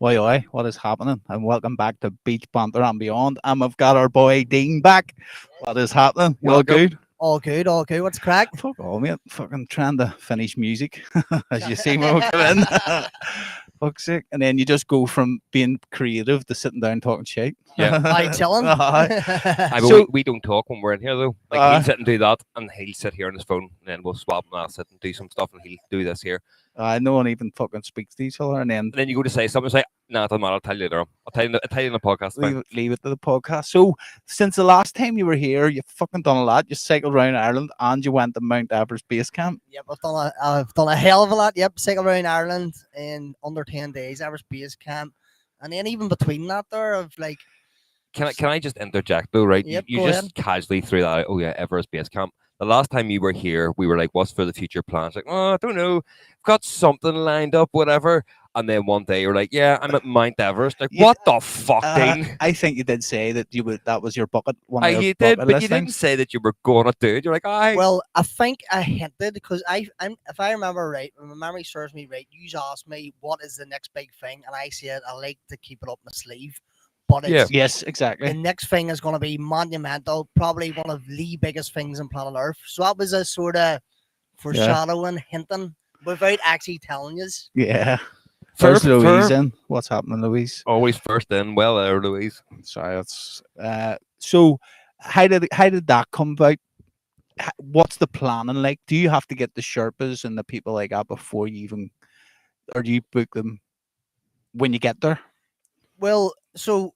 Oi, what is happening? And welcome back to Beach Banter and Beyond. And we've got our boy Dean back. What is happening? You all Welcome. good? All good, all good. What's crack? Fuck all, mate. Fucking trying to finish music, as you see when we come in. Fuck's sake. And then you just go from being creative to sitting down talking shit. Yeah. I chilling. But So- we don't talk when we're in here though. Like Uh, he'll sit and do that, and he'll sit here on his phone, and then we'll swap, and I'll sit and do some stuff, and he'll do this here. No one even fucking speaks to each other. And then And then you go to say something, say, "Nah, it doesn't matter. I'll tell you later. I'll tell you in the podcast." it's fine." leave it to the podcast. So, since the last time you were here, you've fucking done a lot. You cycled around Ireland and you went to Mount Everest Base Camp. Yep, I've done a hell of a lot. Yep, cycle around Ireland in under 10 days, Everest Base Camp. And then even between that there of like Can I just interject though? Right, Yep, you go just casually threw that out. Oh yeah, Everest Base Camp. The last time you were here, we were like, "What's for the future plans?" Like, "Oh, I don't know. Got something lined up, whatever." And then one day you're like, "Yeah, I'm at Mount Everest." Like, Yeah, what the fuck, Dean? I think you did say that that was your one of your You did, bucket but list you didn't things. say that you were gonna do it. You're like, "I." well, I think I hinted because I'm if I remember right, when my memory serves me right, you asked me what is the next big thing, and I said I like to keep it up my sleeve. But it's Yes, the exactly. next thing is going to be monumental, probably one of the biggest things on planet Earth. So that was a sort of foreshadowing, hinting, without actually telling you. Yeah. Fair- First, Louise fair. in. What's happening, Louise? Always first in. Well, there, Louise. Sorry, that's so. How did that come about? What's the planning like? Do you have to get the Sherpas and the people like that before you even, or do you book them when you get there? Well, so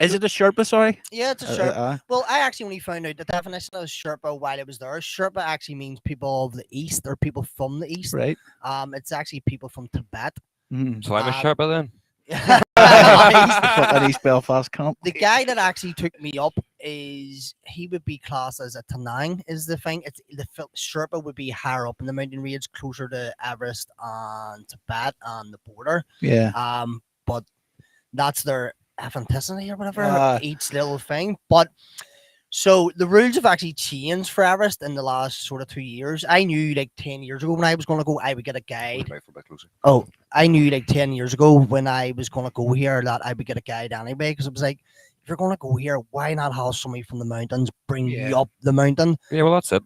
Is it a Sherpa? Sorry. yeah, it's a Sherpa. Uh, Well, I actually only found out the definition of Sherpa while I was there. Sherpa actually means people of the East or people from the East. right. It's actually people from Tibet. Mm. So I'm a Um, Sherpa then. Fucking East Belfast camp. The guy that actually took me up he would be classed as a Tanang is the thing. It's Sherpa would be higher up in the mountain range, closer to Everest and Tibet and the border. Yeah. But that's their authenticity or whatever, Ah. each little thing. But so the rules have actually changed for Everest in the last sort of 2 years. I knew like 10 years ago when I was going to go, I would get a guide. Right, for a bit closer. Oh, I knew like 10 years ago when I was going to go here that I would get a guide anyway, because it was like, if you're going to go here, why not have somebody from the mountains bring Yeah. you up the mountain? Yeah, well, that's it.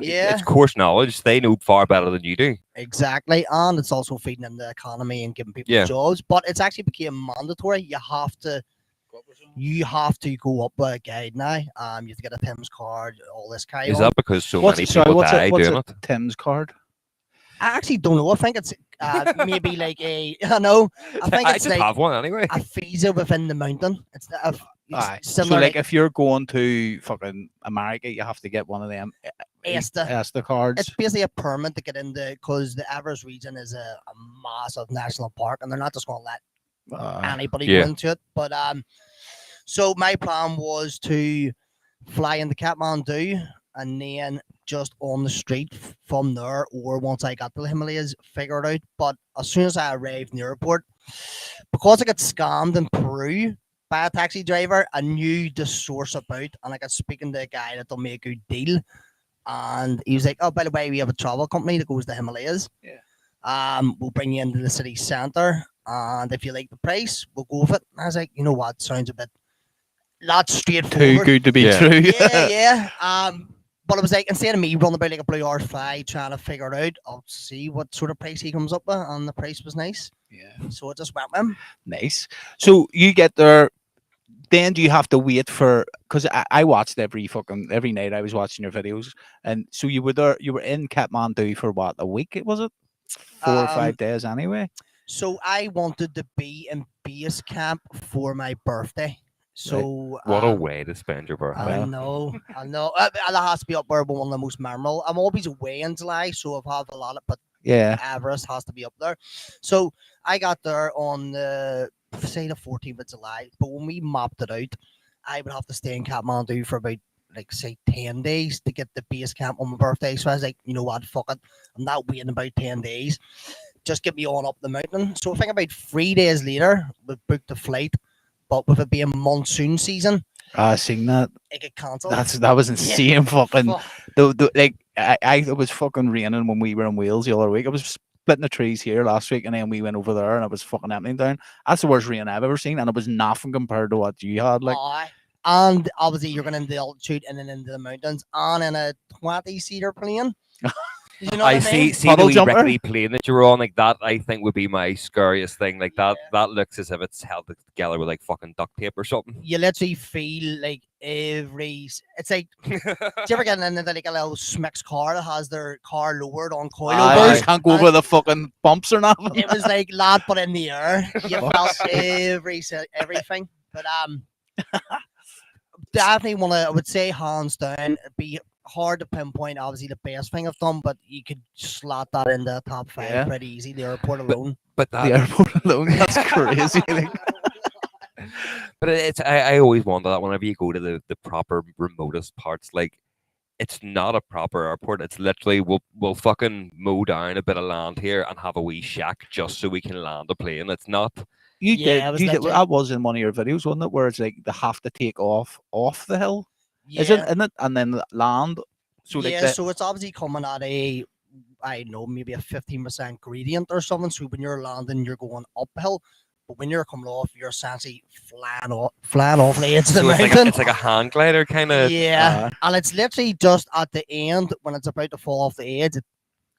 Yeah. It's course knowledge. They know far better than you do. Exactly. And it's also feeding in the economy and giving people Yeah. jobs. But it's actually became mandatory. You have to go up with a guide now. You have to get a Tim's card, all this kind Is of. that because so many Sorry, people die what's doing a it? Tim's card? I actually don't know. I think it's maybe like a. I know. I think I it's just like have one anyway. a visa within the mountain. It's Aye. So similar like if you're going to fucking America, you have to get one of them ESTA. cards. It's basically a permit to get into because the Everest region is a massive national park, and they're not just going to let anybody Yeah. go into it. But so my plan was to fly into Kathmandu and then just on the street from there, or once I got to the Himalayas, figure it out. But as soon as I arrived in the airport, because I got scammed in Peru by a taxi driver, I knew the source about, and I got speaking to a guy that done me a good deal. And he was like, "Oh, by the way, we have a travel company that goes to the Himalayas. We'll bring you into the city centre, and if you like the price, we'll go with it." And I was like, "You know what? Sounds a bit not Too straightforward." good to be Yeah. true. Yeah. But it was like instead of me running about like a blue horse fly trying to figure it out, I'll see what sort of price he comes up with, and the price was nice, Yeah. so I just went with him. Nice. So you get there. Then do you have to wait for? Because I watched every night. I was watching your videos, and so you were there. You were in Kathmandu for what, a week? Was it 4 or 5 days anyway? So I wanted to be in base camp for my birthday. So What a way to spend your birthday. I know. That has to be up there, but one of the most memorable. I'm always away in July, so I've had a lot of, but Yeah. Everest has to be up there. So I got there on the 14th of July, but when we mapped it out, I would have to stay in Kathmandu for about like say 10 days to get the base camp on my birthday. So I was like, you know what, fuck it. I'm not waiting about 10 days. Just get me on up the mountain. So I think about 3 days later, we booked the flight, but with it being monsoon season, I seen that. it got cancelled. That was insane. Fucking Fuck. like it was fucking raining when we were in Wales the other week. It was splitting the trees here last week, and then we went over there, and it was fucking emptying down. That's the worst rain I've ever seen, and it was nothing compared to what you had. Like, Aye. And obviously you're going into the altitude and then into the mountains and in a 20-seater plane. You know I what I mean? see the Puddle wee jumper? rickety plane that you were on, like that. I think would be my scariest thing. Like that. Yeah. That looks as if it's held together with like fucking duct tape or something. You literally feel like it's like, do you ever get into like a little Smix car that has their car lowered on I coilovers? can't go over the fucking bumps or nothing. It was like that, but in the air. You felt Fuck's everything. But definitely I would say hands down, it'd be hard to pinpoint obviously the best thing I've done, but you could slot that in the top 5 Yeah. pretty easy. The airport alone. But The that, airport alone, that's crazy. Like, but it's I always wonder that whenever you go to the proper remotest parts, like it's not a proper airport. It's literally we'll fucking mow down a bit of land here and have a wee shack just so we can land a plane. It's not. you Yeah, it was did. literally- That was in one of your videos, wasn't it? Where it's like they have to take off the hill. Yeah. Isn't it? And then land. So like Yeah, the, so it's obviously coming at I don't know, maybe a 15% gradient or something. So when you're landing, you're going uphill. But when you're coming off, you're essentially flying off the edge of the So mountain. it's like a hang glider kind of. Yeah, and it's literally just at the end when it's about to fall off the edge. It's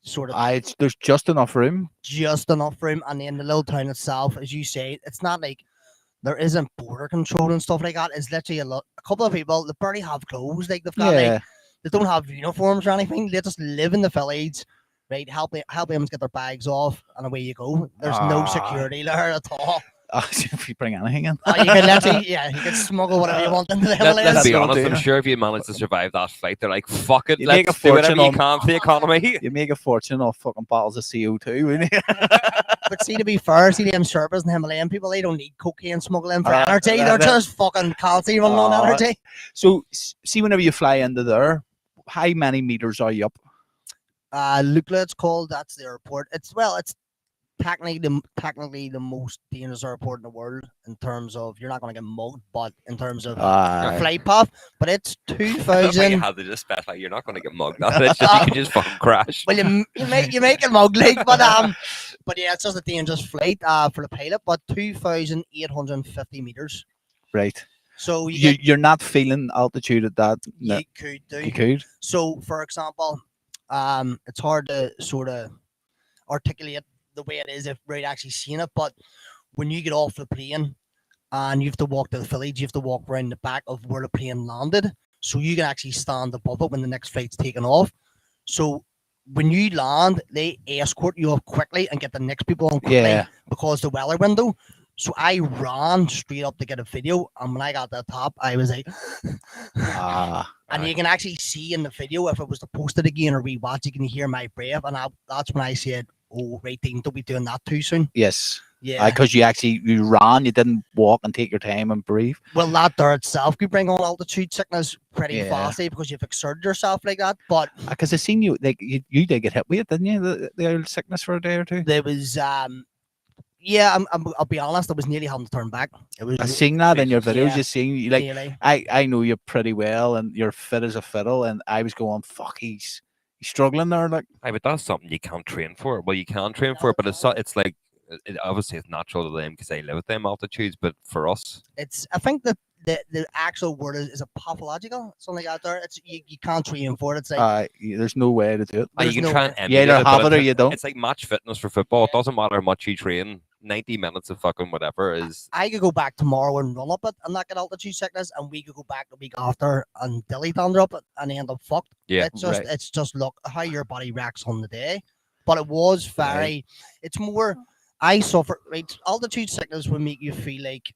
sort of there's just enough room. just enough room, and then the little town itself, as you say, it's not like there isn't border control and stuff like that. It's literally a couple of people that barely have clothes, like they've got Yeah. like they don't have uniforms or anything. They just live in the village, right? Help them get their bags off, and away you go. There's no Ah. security there at all. If you bring anything in. You can literally, you can smuggle whatever you want into the Let's Himalayas. be That's honest. what I'm I'll do. sure if you manage to survive that flight, they're like, "Fuck it, You make let's a do whatever fortune you on- can for the economy." You make a fortune off fucking bottles of CO2, wouldn't you? But see, to be fair, see them Sherpas and Himalayan people, they don't need cocaine smuggling for energy. They're that- just fucking constantly running on Ah. energy. So see, whenever you fly into there, how many meters are you up? Lukla, it's called. That's the airport. It's technically the most dangerous airport in the world in terms of you're not going to get mugged, but in terms of flight path. But it's That's why you 2,000. have to just specify. You're not going to get mugged. It's just you can just fucking crash. Well, you make it mug like, but yeah, it's just a dangerous flight for the pilot. But 2,850 meters. Right. So you You're not feeling altitude at that. No, could do. you could. So, for example, it's hard to sort of articulate the way it is if we're actually seeing it. But when you get off the plane and you have to walk to the village, you have to walk around the back of where the plane landed, so you can actually stand above it when the next flight's taken off. So when you land, they escort you up quickly and get the next people on quickly Yeah. because the weather window. So I ran straight up to get a video, and when I got to the top, I was like, and you can actually see in the video if it was to post it again or rewatch, you can hear my breath, and that's when I said, "Oh, right, Dean, don't be doing that too soon." Yes. Yeah. Because you ran, you didn't walk and take your time and breathe. Well, that there itself could bring on altitude sickness pretty Yeah. fastly because you've exerted yourself like that. But Because I seen you, like you did get hit with it, didn't you? The old sickness for a day or two. there was, yeah, I'll be honest, I was nearly having to turn back. It was I seen that in your videos. Yeah. You seen you like. really. I know you pretty well, and you're fit as a fiddle. And I was going, fuck, he's struggling there. Like, Aye, but that's something you can't train for. Well, you can train for it, but it's like obviously it's natural to them because they live at them altitudes. But for us, I think that the actual word is a pathological, something out there. It's you can't train for it. It's like there's no way to do it. you there's can no try way. and You either emulate it, but have it or you don't. It's like match fitness for football. It doesn't matter how much you train. 90 minutes of fucking whatever is. I could go back tomorrow and run up it and not get altitude sickness, and we could go back the week after and dilly thunder up it and end up fucked. Yeah, right. It's just look how your body reacts on the day. But it was very. It's more. I suffer. Right, altitude sickness would make you feel like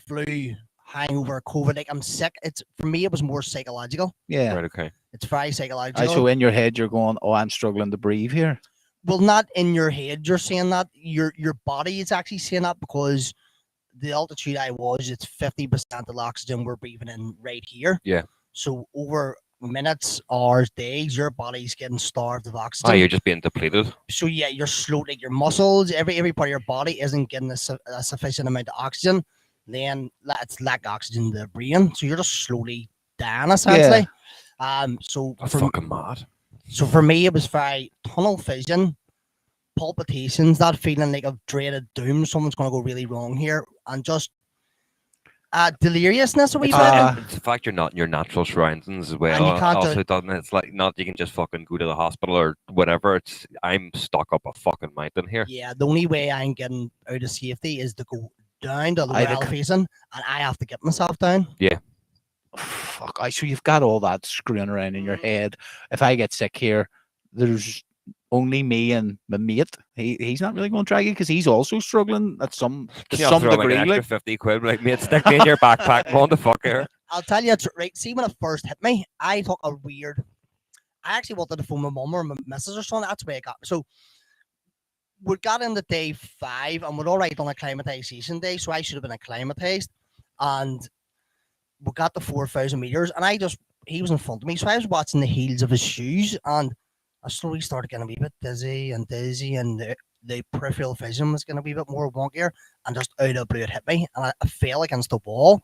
flu, hangover, COVID. Like I'm sick. It's for me. It was more psychological. Yeah. Right. Okay. It's very psychological. So in your head, you're going, "Oh, I'm struggling to breathe here." Well, not in your head. You're saying that your body is actually saying that because the altitude I was, it's 50% of the oxygen we're breathing in right here. Yeah. So over minutes, hours, days, your body's getting starved of Oh, oxygen. you're just being depleted. So yeah, you're slow. Like your muscles, every part of your body isn't getting a sufficient amount of oxygen. Then it's lack oxygen in the brain. So you're just slowly dying essentially. So That's for fucking mad. So for me, it was very tunnel vision, palpitations, that feeling like of dreaded doom. Someone's going to go really wrong here, and just deliriousness a wee It's, bit. it's the fact you're not in your natural surroundings as well. And you can't Also, doesn't it? It's like not you can just fucking go to the hospital or whatever. It's I'm stuck up a fucking mountain here. Yeah, the only way I'm getting out of safety is to go down to the I'd well ac- facing, and I have to get myself down. Fuck, so you've got all that screwing around in your head. If I get sick here, there's only me and my mate. He's not really going to drag you because he's also struggling at some to Can you some throw like degree. an extra Like, 50 quid? Like, mate, stick me in your backpack. I'm on the fuck here. I'll tell you, it's right. See, when it first hit me, I took a weird. I actually wanted to phone my mum or my missus or something. That's the way it got. So we got into day 5, and we're all right on acclimatization day. So I should have been acclimatized, and we got the 4,000 meters, and he was in front of me, so I was watching the heels of his shoes, and I slowly started getting a wee bit dizzy, and the peripheral vision was getting a wee bit more wonkier, and just out of blue it hit me, and I fell against the wall,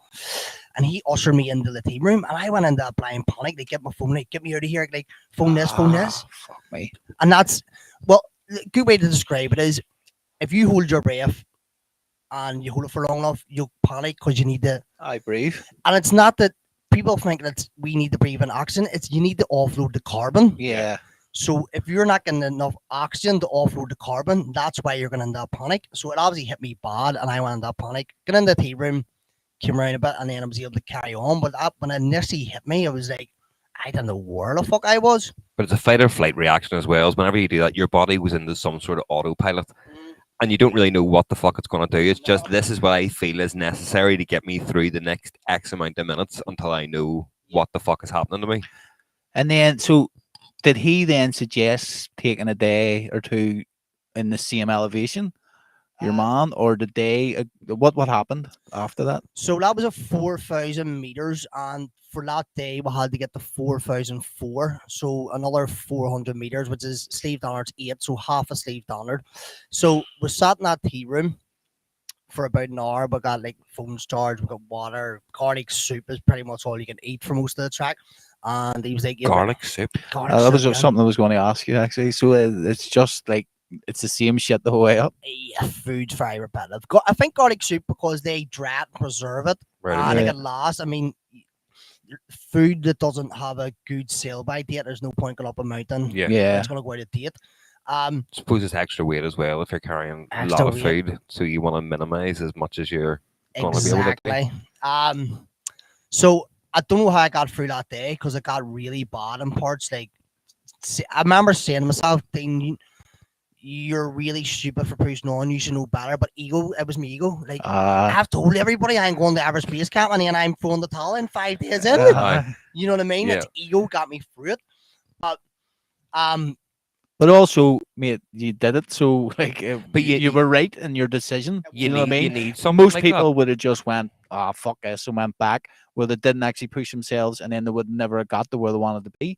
and he ushered me into the team room, and I went into a blind panic. They get my phone, like, get me out of here, like, phone this, fuck me. and that's, well, a good way to describe it is, if you hold your breath and you hold it for long enough, you'll panic because you need to. I breathe. And it's not that people think that we need to breathe in oxygen. It's you need to offload the carbon. Yeah. So if you're not getting enough oxygen to offload the carbon, that's why you're going to end up panic. So it obviously hit me bad, and I went into panic. Get in the tea room, came around a bit, and then I was able to carry on. But when it initially hit me, it was like, I didn't know where the fuck I was. But it's a fight or flight reaction as well. As whenever you do that, your body was into some sort of autopilot, and you don't really know what the fuck it's going to do. It's just this is what I feel is necessary to get me through the next X amount of minutes until I know what the fuck is happening to me. And then, so did he then suggest taking a day or two in the same elevation, your man, or did they? What happened after that? So that was a 4,000 meters, and for that day we had to get to 4,004. So another 400 meters, which is sleeve downwards 8, so half a sleeve downward. So we sat in that tea room for about an hour. We got like phones charged, we got water, garlic soup is pretty much all you can eat for most of the track. And he was like, yeah, Garlic soup. garlic That was soup, yeah. something I was going to ask you actually. So it's just like it's the same shit the whole way up. Yeah, food's very repetitive. I think garlic soup because they dry it and preserve it. Right. And Yeah. it lasts. I mean, food that doesn't have a good sell by date, there's no point going up a mountain. Yeah. Yeah. It's going to go out of date. Suppose it's extra weight as well if you're carrying a Extra lot of weight. food, so you want to minimize as much as you're gonna be able to do. Exactly. So I don't know how I got through that day because it got really bad in parts. Like, I remember saying to myself, Dean, you're really stupid for pushing on. You should know better. But ego, it was my ego. Like, I've told everybody I'm going to Everest Base Camp, and then I'm throwing the towel in 5 days in. You know what I mean? Yeah. It's ego got me through it. But But also, mate, you did it. So like, But you were right in your decision. You know what I mean? You need something Most like people would have just went, "Ah, fuck this," and went back where they didn't actually push themselves, and then they would never have got to where they wanted to be. Do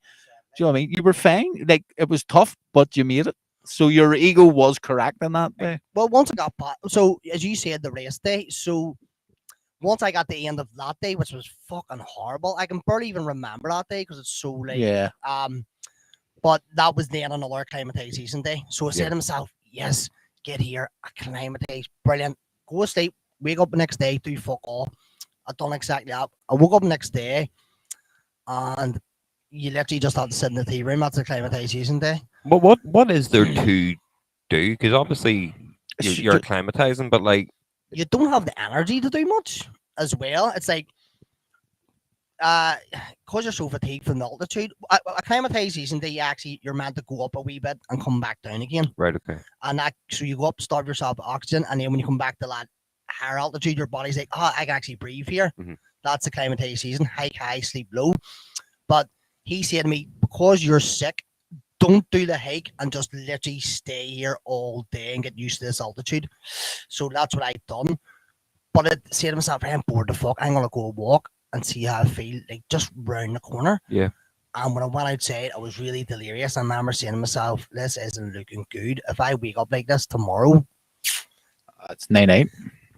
you know what I mean? You were fine. Like, it was tough, but you made it. So your ego was correct in that way. well, once I got back, so as you said, the race day. So once I got to the end of that day, which was fucking horrible, I can barely even remember that day because it's so like Yeah. But that was then another acclimatization day. So I said Yeah. to myself, yes, get here, acclimatize, brilliant. Go to sleep, wake up the next day, do fuck all. I done exactly that. I woke up the next day, and you literally just have to sit in the tea room. That's acclimatization day. But what is there to do? Because obviously you're acclimatizing, but like You don't have the energy to do much as well. It's like, because you're so fatigued from the altitude, acclimatization day, you're meant to go up a wee bit and come back down again. right, okay. And that, so you go up, starve yourself with oxygen, and then when you come back to that higher altitude, your body's like, oh, I can actually breathe here. Mhm. That's acclimatization, hike high, sleep low. But he said to me, because you're sick, don't do the hike and just literally stay here all day and get used to this altitude. So that's what I've done. But I said to myself, I'm bored the fuck. I'm gonna go walk and see how I feel, like just round the corner. Yeah. And when I went outside, I was really delirious. I remember saying to myself, this isn't looking good. If I wake up like this tomorrow, It's 9-8.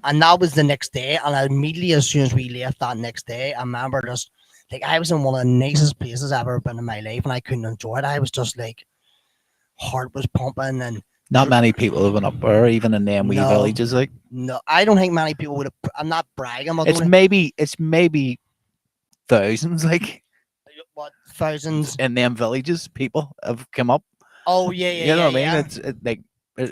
and that was the next day. And I immediately, as soon as we left that next day, I remember just like I was in one of the nicest places I've ever been in my life, and I couldn't enjoy it. I was just like, heart was pumping, and Not many people have been up there, even in them wee No. villages. Like no, I don't think many people would have. I'm not bragging. I it's don't maybe thousands, like think, what thousands. in them villages, people have come up. Oh yeah, yeah, You know yeah, what I mean? yeah. It's like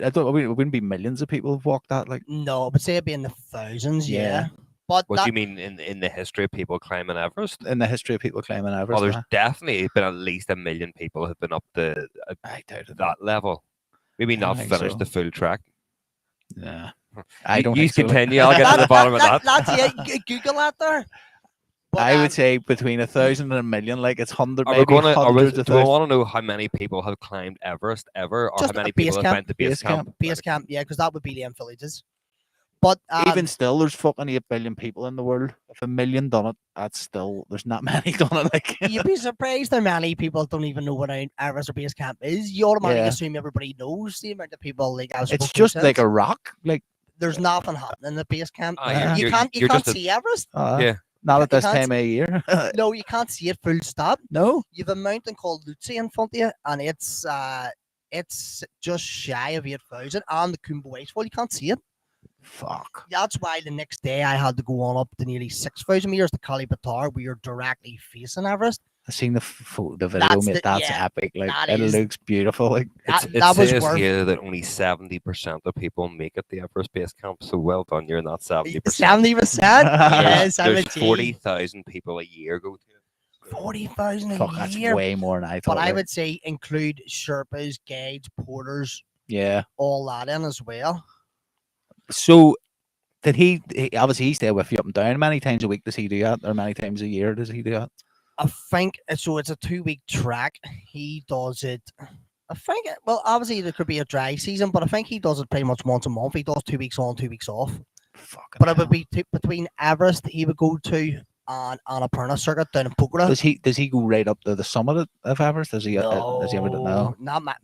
I don't. It wouldn't be millions of people who've walked that. Like No, but say it'd be in the thousands. Yeah, Yeah. but What do that, you mean in the history of people climbing Everest? in the history of people climbing Oh, Everest, there's definitely been at least 1 million people have been up to I doubt it. that level. Maybe I don't not think finished so. the full track. Yeah, I don't You think so. Like, continue. I'll get to the bottom of that. That's it. Google that there. But, I would say between 1,000 and 1 million. Like it's hundred, Are we maybe going to? hundreds of Do we thousands. want to know how many people have climbed Everest ever, or Just how a many base people have camp. went to base Base camp? camp. base camp, yeah, because that would be them villages. But Even still, there's fucking 8 billion people in the world. If 1 million done it, that's still there's not many done it. Like you'd be surprised how many people don't even know what an Everest or base camp is. You automatically Yeah. assume everybody knows the amount of people. Like I was it's supposed to just say. like a rock. Like There's nothing happening in the base camp. Ah, Yeah. You you're- can't you're can't just a- see Everest. Yeah. not at You this can't time of year. No, you can't see it full stop. No, You've a mountain called Lutzy in front of you, and it's just shy of 8,000. And the Kumba Waterfall, you can't see it. fuck. That's why the next day I had to go on up to nearly 6,000 meters to Kalibatar, where you're directly facing Everest. I seen the the video, That's mate. the- That's yeah, epic. Like that it is- looks beautiful. Like That It was says worth here that only 70% of people make it the Everest base camp. So well done, you're in that 70%. 70%. Yes, I There's would say 40,000 people a year go to it. 40,000 fuck, a that's year. way more than I thought. But I like. would say include Sherpas, guides, porters, Yeah. all that in as well. So did he obviously he stay with you up and down? Many times a week does he do that, or many times a year does he do that? I think so. It's a 2-week track. He does it. I think. Well, obviously there could be a dry season, but I think he does it pretty much once a month. He does 2 weeks on, 2 weeks off. Fucking But it hell. would be between Everest. He would go to on Annapurna circuit down in Pokhara. Does he go right up to the summit of Everest? Does he ever do no? Not my.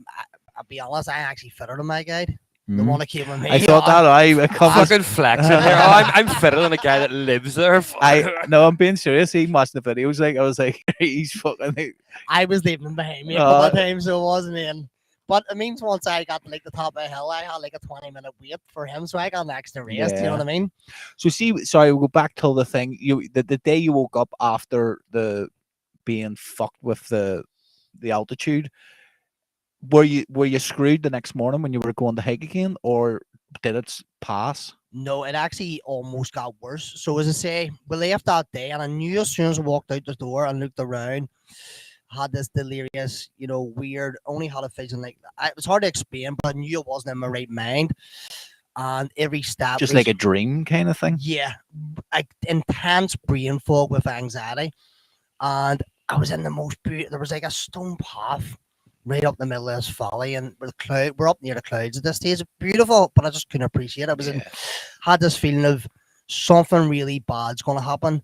I'll be honest. I actually fitter than my guide. The Mhm. one that came with me. I thought that I covers. Fucking flexing here. Oh, I'm fitter than a guy that lives there. I no, I'm being serious. He watched the videos. Like I was like, he's fucking. I was leaving him behind me a couple of Uh, times, so it wasn't in. But it means once I got to like the top of the hill, I had like a 20-minute wait for him, so I got an extra rest. You know Yeah. what I mean? So see, sorry, we'll go back till the thing. The day you woke up after the being fucked with the altitude. Were you screwed the next morning when you were going to hike again, or did it pass? No, it actually almost got worse. So as I say, we left that day, and I knew as soon as I walked out the door and looked around, had this delirious, weird. Only had a vision like it was hard to explain, but I knew I wasn't in my right mind. And every step, Just was- like a dream kind of thing. yeah, like intense brain fog with anxiety, and I was in the most beautiful. There was like a stone path right up the middle of this valley, and we're up near the clouds at this stage. Beautiful, but I just couldn't appreciate it. I was in, had this feeling of something really bad's going to happen.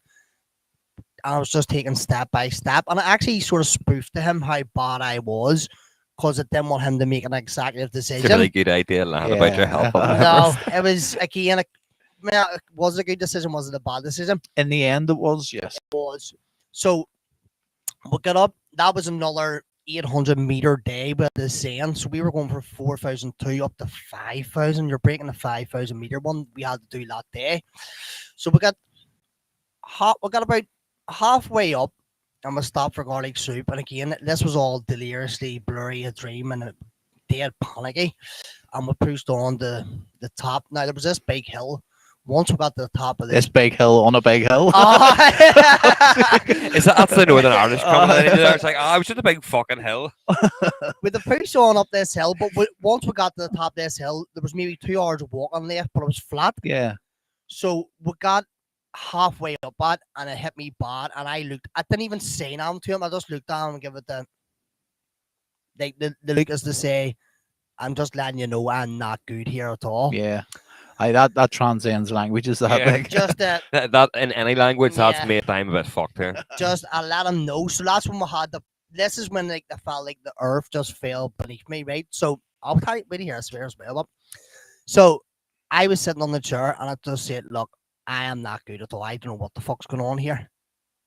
And I was just taking step by step, and I actually sort of spoofed to him how bad I was, because I didn't want him to make an executive It's a decision. really good idea, lad, about your health. on No, Everest. it was again. Was it a good decision? Was it a bad decision? In the end, it was yes. Was so we got up. That was another 800-meter day with the sand. So we were going from 4,002 up to 5,000. You're breaking the 5,000-meter one. We had to do that day. So we got about halfway up, and we stopped for garlic soup. And again, this was all deliriously blurry, a dream, and dead panicky. And we pushed on the top. Now there was this big hill. Once we got to the top of This big hill on a big hill. That's the Northern Irish coming in there. It's like, I was just a big fucking hill. with the push on up this hill, but once we got to the top of this hill, there was maybe 2 hours of walking left, but it was flat. Yeah. So we got halfway up it, and it hit me bad, and I didn't even say nothing to him. I just looked down and give it the look as to say, I'm just letting you know I'm not good here at all. Yeah. That transcends languages. That Yeah. like Just That in any language, Yeah. that's made I'm a bit fucked here. I let him know. So that's when we had this is when I felt like the earth just fell beneath me, right? So I'll tell you, wait here, I swear as well. So I was sitting on the chair, and I just said, look, I am not good at all. I don't know what the fuck's going on here.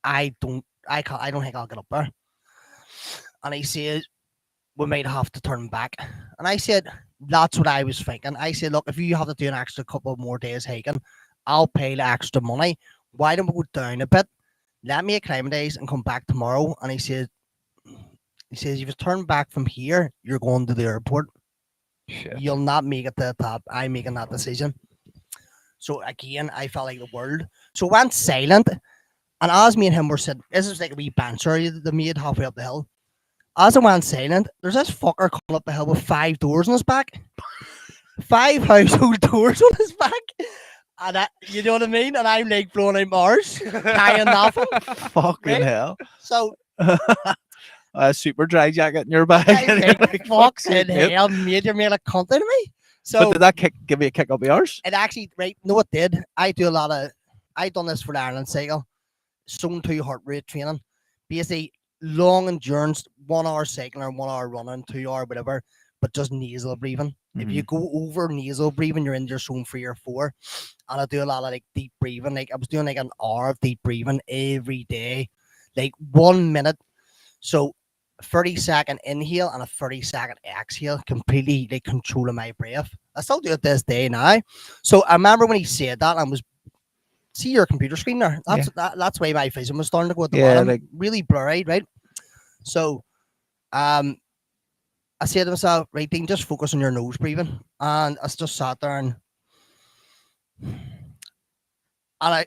I don't I can't. I don't think I'll get up there. And he says, we might have to turn back. And I said, that's what I was thinking. I said, look, if you have to do an extra couple more days hiking, I'll pay the extra money. Why don't we go down a bit? Let me acclimatise and come back tomorrow. And he says, if you turn back from here, you're going to the airport. Shit. You'll not make it to the top. I'm making that decision. So again, I felt like the world. So I went silent. And as me and him were sitting, this is like a wee banter they made halfway up the hill. As I went silent, there's this fucker coming up the hill with 5 doors on his back. 5 household doors on his back. And you know what I mean? And I'm like blowing out Mars, carrying nothing. Fucking Right? hell. So A super dry jacket in your bag. I and you're think, like, fuck's sake, fucking mate. hell, mate, you made a cunt out of me. But So did that give you a kick up the arse? it actually, right, no, it did. I done this for the Ireland cycle, zone 2 heart rate training. Basically, long endurance, 1 hour cycling or 1 hour running, 2 hour, whatever, but just nasal breathing. If you go over nasal breathing, you're in your zone 3 or 4. And I do a lot of like deep breathing. Like I was doing like an hour of deep breathing every day, like 1 minute. So 30-second inhale and a 30-second exhale, completely like controlling my breath. I still do it this day now. So I remember when he said that, and was see your computer screen there. That's why my vision was starting to go at the bottom, like, really blurry, right? So, I said to myself, right, Dean, just focus on your nose breathing, and I just sat there and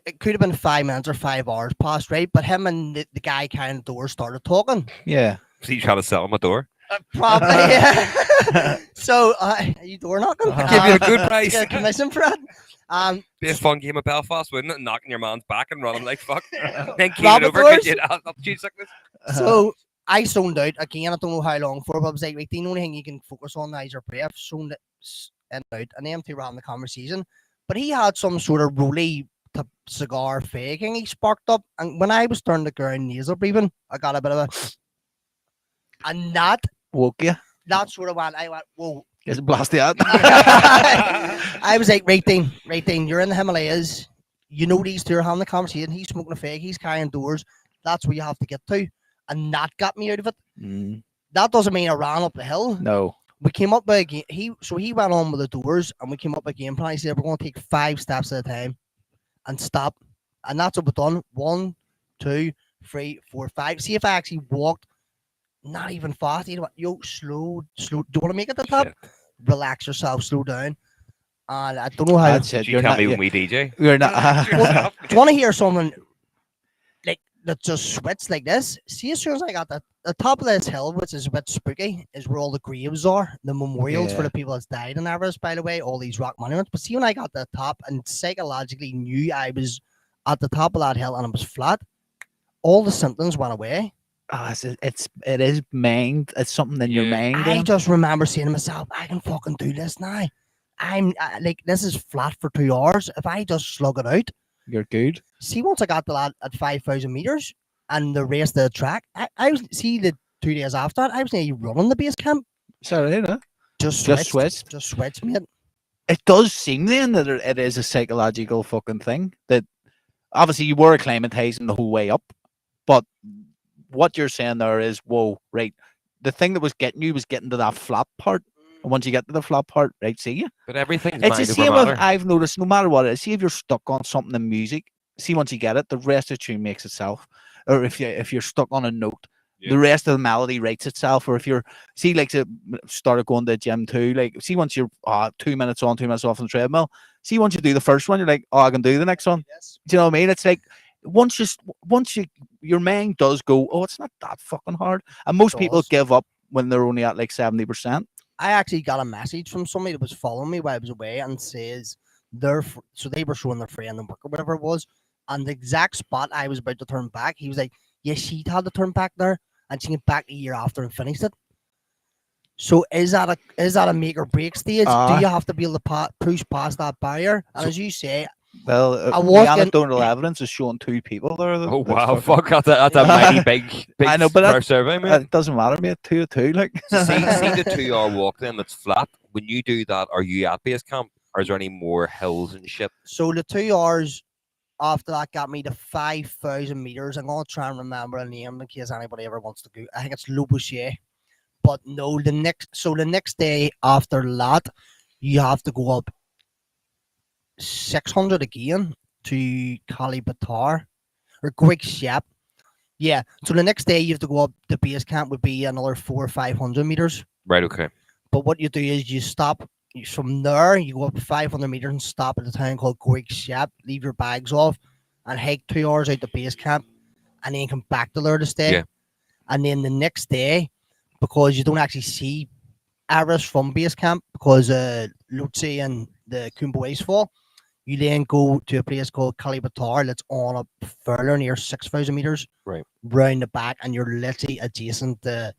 it could have been 5 minutes or 5 hours past, right? But him and the guy kind of door started talking. yeah. So you trying to sell him a door? Probably, yeah. So, are you door knocking? Give you a good price. Get a commission for it. Be a fun game of Belfast, wouldn't it? Knocking your man's back and running like fuck. Then keep Rabbit it over, doors? get you altitude sickness. So I zoned out again. I don't know how long for, but I was like, right, the only thing you can focus on now is your breath. Zoned it in and out, and them two were having the conversation. But he had some sort of rolly cigar faking he sparked up, and when I was turning the ground nasal breathing, I got a bit of a, and that Woke you? that sort of went. I went, whoa. Is it blasted out? I was like, right, Dean, you're in the Himalayas. You know these two are having the conversation. He's smoking a fag. He's carrying doors. That's where you have to get to. And that got me out of it. That doesn't mean I ran up the hill. No. We came up by again. He went on with the doors, and we came up again. Plan. He said we're going to take 5 steps at a time, and stop. And that's what we've done. 1, 2, 3, 4, 5. See if I actually walked, not even fast. You know what? Yo, slow. Do you want to make it to the top? Shit. Relax yourself. Slow down. And I don't know how. That's it. Did you tell me when we DJ? You're not. Do you want to hear someone like that just sweats like this? See, as soon as I got the top of this hill, which is a bit spooky, is where all the graves are, the memorials for Yeah. the people that's died in Everest, by the way, all these rock monuments. But see, when I got to the top and psychologically knew I was at the top of that hill and it was flat, all the symptoms went away. It is mind. It's something in your Yeah. mind. I just remember saying to myself, I can fucking do this now. Like, this is flat for 2 hours. If I just slug it out, You're good. see, once I got to that at 5,000 meters and the rest of the track, I was, see, the 2 days after that, I was nearly running the base camp. Sorry, no? Just switched, mate. It does seem then that it is a psychological fucking thing. That obviously you were acclimatizing the whole way up, but what you're saying there is, whoa, right? The thing that was getting you was getting to that flat part. And once you get to the flat part, right, see you. But everything's It's the mind same over with, matter. I've noticed, no matter what it is, see if you're stuck on something in music, see once you get it, the rest of the tune makes itself. Or if you're stuck on a note, Yeah. the rest of the melody writes itself. Or if you're like started going to the gym too, like see once you're 2 minutes on, 2 minutes off on the treadmill, see once you do the first one, you're like, oh, I can do the next one. Yes. Do you know what I mean? It's like once you your mind does go, oh, it's not that fucking hard. And most people does. give up when they're only at like 70%. I actually got a message from somebody that was following me while I was away and says so they were showing their friend and work or whatever it was, and the exact spot I was about to turn back, he was like, yeah, she'd had to turn back there, and she went back a year after and finished it. So is that a make or break stage? Do you have to be able to push past that barrier? And as you say, Well, I the walk in- anecdotal evidence is showing 2 people there. Oh wow, fuck! That's a mighty big I know, but first survey, mate. It doesn't matter, mate. 2 of 2, like. see the 2 hour walk then that's flat. When you do that, are you at base camp, or is there any more hills and shit? so the 2 hours, after that got me to 5,000 meters. I'm gonna try and remember a name in case anybody ever wants to go. I think it's Le Boucher. But no, the next day after that, you have to go up 600 again to Calibatar or Quick Shep. Yeah. So the next day you have to go up. The base camp would be another 400 or 500 meters. Right. Okay. But what you do is you stop from there. You go up 500 meters and stop at a town called Quick Shep. Leave your bags off and hike 2 hours out the base camp, and then come back to there to stay. Yeah. And then the next day, because you don't actually see Everest from base camp because Lutze and the Kumbo Icefall, you then go to a place called Calibatar that's on up further near 6,000 meters. Right. Round the back, and you're literally adjacent to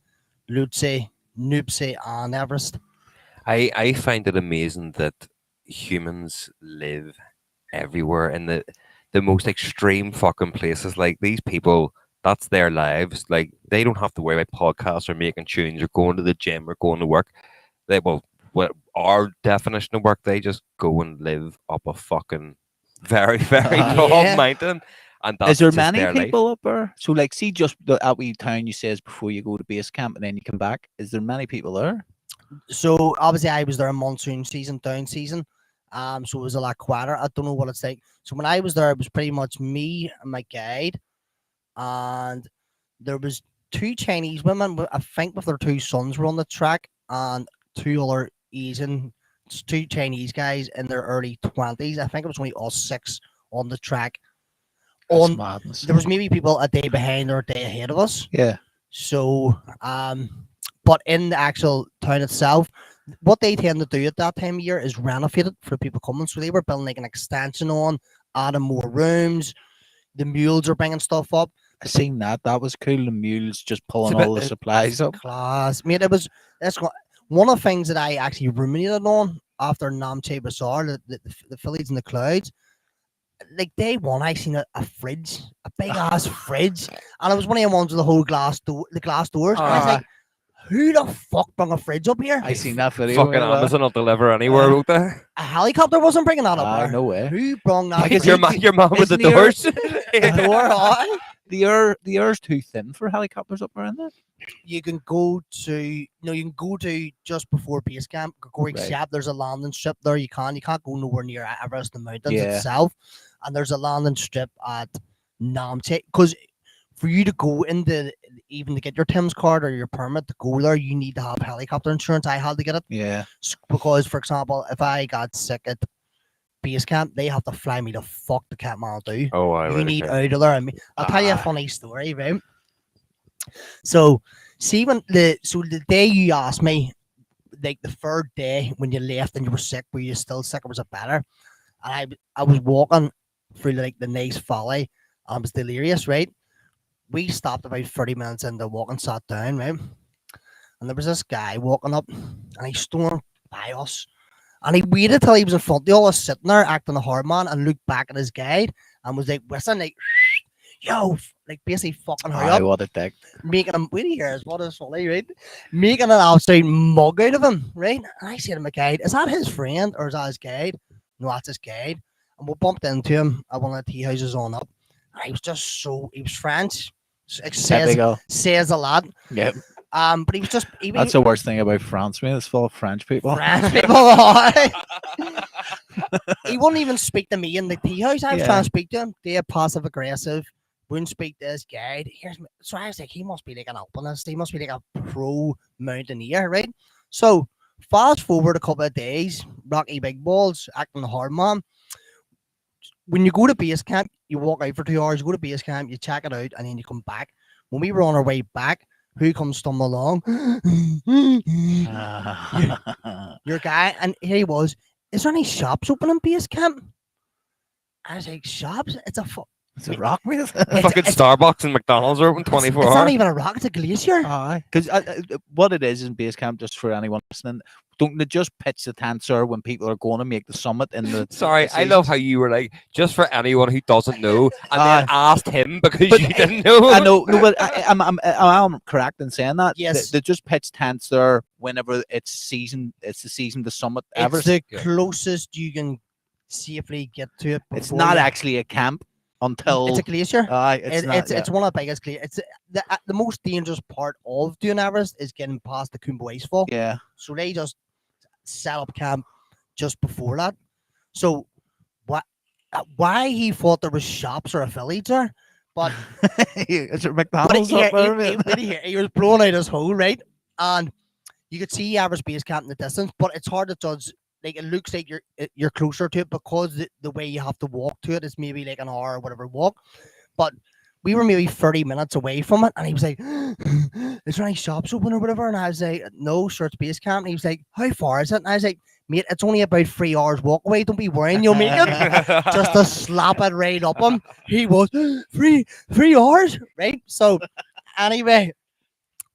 Lutze, Nupse, and Everest. I find it amazing that humans live everywhere in the most extreme fucking places. Like these people, that's their lives. Like they don't have to worry about podcasts or making tunes or going to the gym or going to work. What our definition of work, they just go and live up a fucking very, very tall Yeah. mountain. And that's Is there just many their life. people up there? So, like, see, just that wee town you says before you go to base camp and then you come back. Is there many people there? So obviously I was there in monsoon season, down season. So it was a lot quieter. I don't know what it's like. So when I was there, it was pretty much me and my guide, and there was 2 Chinese women. I think with their 2 sons were on the track, and 2 other Asian, 2 Chinese guys in their early 20s. I think it was only us 6 on the track. That's madness. There was maybe people a day behind or a day ahead of us. Yeah. So, but in the actual town itself, what they tend to do at that time of year is renovate it for people coming. So they were building like an extension on, adding more rooms. The mules are bringing stuff up. I seen that. That was cool. The mules just pulling It's a all bit- the supplies up. Class, mate. One of the things that I actually ruminated on after Namche Bazaar, the Phillies and the Clouds. Like day one, I seen a fridge, a big ass fridge, and it was one of the ones with the whole the glass doors. And I was like, who the fuck brought a fridge up here? I seen that video. Fucking Amazon will deliver anywhere, won't they? A helicopter wasn't bringing that up there. No way. Who brought that? Like it's fridge? your mom with the Isn't your- doors. The door on? The air's too thin for helicopters up around there. You can go to just before base camp, Gregoric Right. Shep. There's a landing strip there. You can't go nowhere near Everest, the mountains Yeah. itself. And there's a landing strip at Namche. Because for you to go even to get your Tim's card or your permit to go there, you need to have helicopter insurance. I had to get it Yeah. because, for example, if I got sick at base camp, they have to fly me to fuck the Kathmandu. Oh, I You need out of there. I mean, I'll tell you a funny story, right? So, see, the day you asked me, like the third day when you left and you were sick, were you still sick or was it better? And I was walking through like the nice valley and I was delirious, right? We stopped about 30 minutes into walking, sat down, right? And there was this guy walking up and he stormed by us. And he waited till he was in front. They all was sitting there acting a hard man and looked back at his guide and was like whistling like, yo, like basically fucking hurry up. What a dick. Making him, wait here, what is funny, right? Making an absolute mug out of him, right? And I said to my guide, is that his friend or is that his guide? No, that's his guide. And we bumped into him at one of the tea houses on up. And he was just he was French. Typical. Says a lot. Yep. But he was just, That's the worst thing about France, man. It's full of French people. French people. Aye. He wouldn't even speak to me in the tea house. I was Yeah. trying to speak to him. They're passive aggressive. Wouldn't speak to his guide. So I was like, he must be like an alpinist. He must be like a pro mountaineer, right? So fast forward a couple of days, Rocky Big Balls, acting the hard man. When you go to base camp, you walk out for 2 hours, you go to base camp, you check it out, and then you come back. When we were on our way back, who comes stumbling along? Your guy, and here he was. Is there any shops open in base camp? I was like, shops? It's a It's a rock, mate. Fucking Starbucks and McDonald's are open 24 It's not hours. even a rock, it's a glacier. Aye. Because what it is in base camp, just for anyone listening, don't they just pitch the tent, sir, when people are going to make the summit in the. Sorry, the I love how you were like, just for anyone who doesn't know, and then asked him because But you didn't know. I know, no, but I'm correct in saying that. Yes. They just pitch tents there whenever it's season. It's the season to summit It's Everest. the closest you can safely get to it. It's before not you- actually a camp. until It's a glacier. it's not. It's one of the biggest glaciers. It's the most dangerous part of doing Everest is getting past the Kumba Icefall. Yeah. So they just set up camp just before that. So why he thought there was shops or a village there, but Is there but McDonald's up there, mate? he was blowing out his hole, right? And you could see Everest Base Camp in the distance, but it's hard to judge. Like it looks like you're closer to it because the way you have to walk to it is maybe like an hour or whatever walk. But we were maybe 30 minutes away from it, and he was like, "Is there any shops open or whatever?" And I was like, "No, sure, it's base camp." And he was like, "How far is it?" And I was like, "Mate, it's only about 3 hours walk away. Don't be worrying, you'll make it." Just to slap it right up him. He was 3 hours, right? So anyway,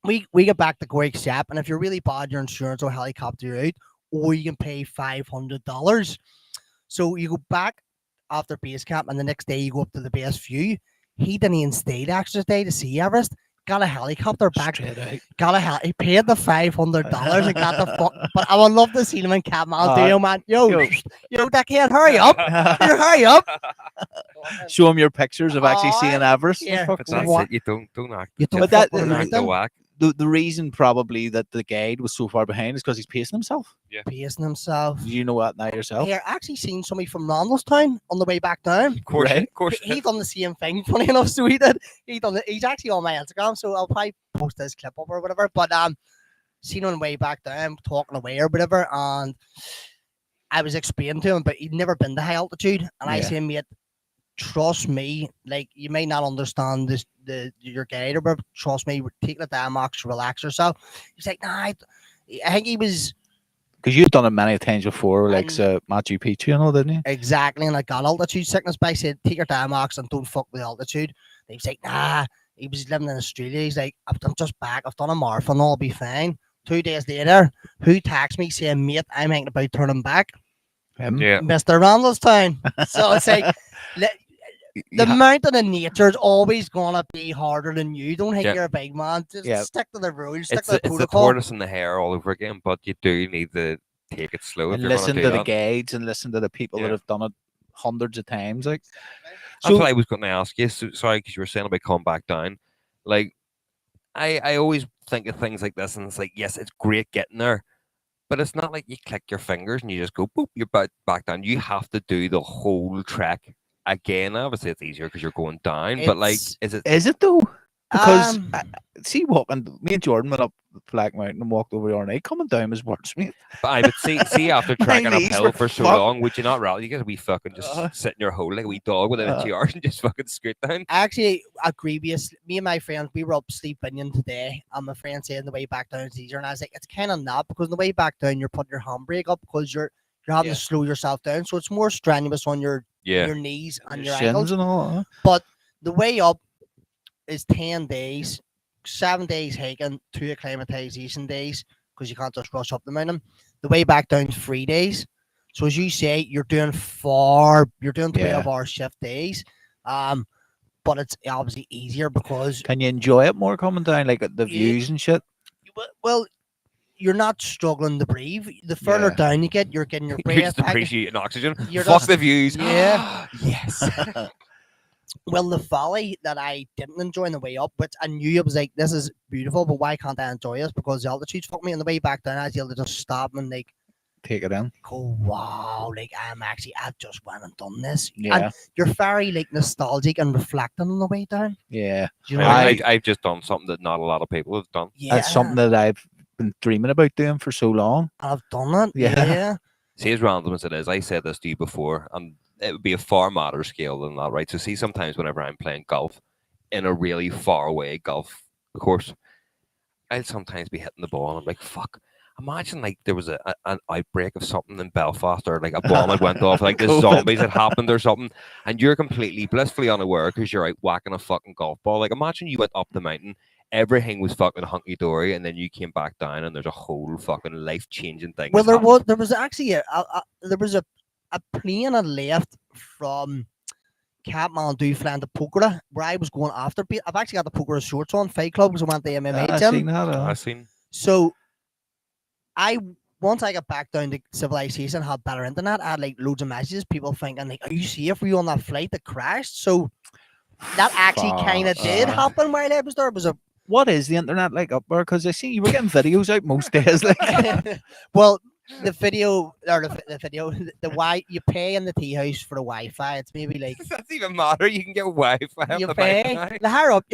we get back to Cork Shap, and if you're really bad, your insurance will helicopter you out, or you can pay $500. So you go back after base camp, and the next day you go up to the base view. He didn't even stay the extra day to see Everest. Got a helicopter back. He paid the $500 and got the fuck. But I would love to see him in Kathmandu, man. Yo, that kid, hurry up! Hurry up! Show him your pictures of actually seeing Everest. Yeah. But that's it. You don't act. You don't But that- fuck with Don't act them. the whack. The reason probably that the guide was so far behind is because he's pacing himself. Pacing himself. Do you know that now yourself? Here, I actually seen somebody from Randallstown on the way back down. Of course, Right. of course. He done the same thing, funny enough. So he did. He's actually on my Instagram, so I'll probably post this clip up or whatever. But seen him on the way back down, talking away or whatever, and I was explaining to him, but he'd never been to high altitude, and I Yeah. said, mate, trust me. Like you may not understand this, your guide or whatever. Trust me, take the Diamox, relax yourself. He's like, nah. I think he was. Because you've done it many times before, like And- Machu Picchu and all, didn't you? Exactly, and I got altitude sickness, but I said, take your Diamox and don't fuck with altitude. And he was like, nah. He was living in Australia. He's like, I'm just back. I've done a marathon. I'll be fine. 2 days later, who texts me saying, mate, I'm thinking about turning back? Him? Yeah. Mr. Randallstown. So it's like, the mountain in nature is always going to be harder than you. Don't think Yeah. you're a big man. Just Yeah. stick to the rules, stick It's to the the protocol. tortoise and the hare all over again, but you do need to take it slow if And you're going listen to to do the that. guides and listen to the people Yeah. that have done it hundreds of times. Like, That's so what I was going to ask you. So, sorry, because you were saying about coming back down. Like, I always think of things like this, and it's like, yes, it's great getting there, but it's not like you click your fingers and you just go, boop, you're back down. You have to do the whole trek again. Obviously, it's easier because you're going down, but like, It's- is it? is it though? Because Um, see, walking, me and Jordan went up Black Mountain and walked over our night. Coming down was worse, mate. But I would see after My trekking knees uphill were for so fucked. long, would you not rather you get a wee fucking just sit in your hole like a wee dog within a 2 hours and just fucking scoot down? I actually agree with you. Me and my friends, we were up Sleep Binion today, and my friend said the way back down is easier, and I was like, it's kind of not, because the way back down you're putting your handbrake up because you're having Yeah. to slow yourself down, so it's more strenuous on your Yeah. knees and your Shins ankles. and all. Huh? But the way up is 10 days, 7 days hiking, 2 acclimatization days, because you can't just rush up the mountain. The way back down is 3 days. So as you say, you're doing 12-hour shift days. But it's obviously easier because Can you enjoy it more coming down, like the Yeah. views and shit? well, you're not struggling to breathe. The further Yeah. down you get, you're getting your You're breath just back. appreciating oxygen. You're Fuck just- the views. Yeah. yes. Well, the valley that I didn't enjoy on the way up, which I knew it was like, this is beautiful, but why can't I enjoy it? Because the altitude's fucked me. On the way back down, I was able to just stop and like Take it in. go, wow, like I've just went and done this. Yeah, And you're very like nostalgic and reflecting on the way down. yeah. Do you know? I've just done something that not a lot of people have done. Yeah, That's something that I've been dreaming about doing for so long. I've done it. Yeah. Yeah. See, as random as it is, I said this to you before, and it would be a far madder scale than that, right? So, see, sometimes whenever I'm playing golf in a really far away golf course, I'll sometimes be hitting the ball and I'm like, fuck. Imagine like there was an outbreak of something in Belfast, or like a bomb had went off, like the COVID. zombies had happened or something, and you're completely blissfully unaware because you're out whacking a fucking golf ball. Like, imagine you went up the mountain, everything was fucking hunky dory, and then you came back down and there's a whole fucking life changing thing. Well, that's happened. there was actually a plane that left from Kathmandu flying to Pokhara, where I was going after. I've actually got the Pokhara shorts on, Fight Club, because I went to the MMA I gym. seen that. I seen. So I once I got back down to civilization, had better internet, I had like loads of messages, people thinking like, "Are you safe? Were you on that flight that crashed?" So that actually kind of did Fuck. happen while I was there. It was a What is the internet like up there? Because I see you were getting videos out most days. Like, well, the video or the video, the you pay in the tea house for the Wi-Fi. It's maybe like Does that even matter? You can get Wi-Fi on you the pay bike. the higher up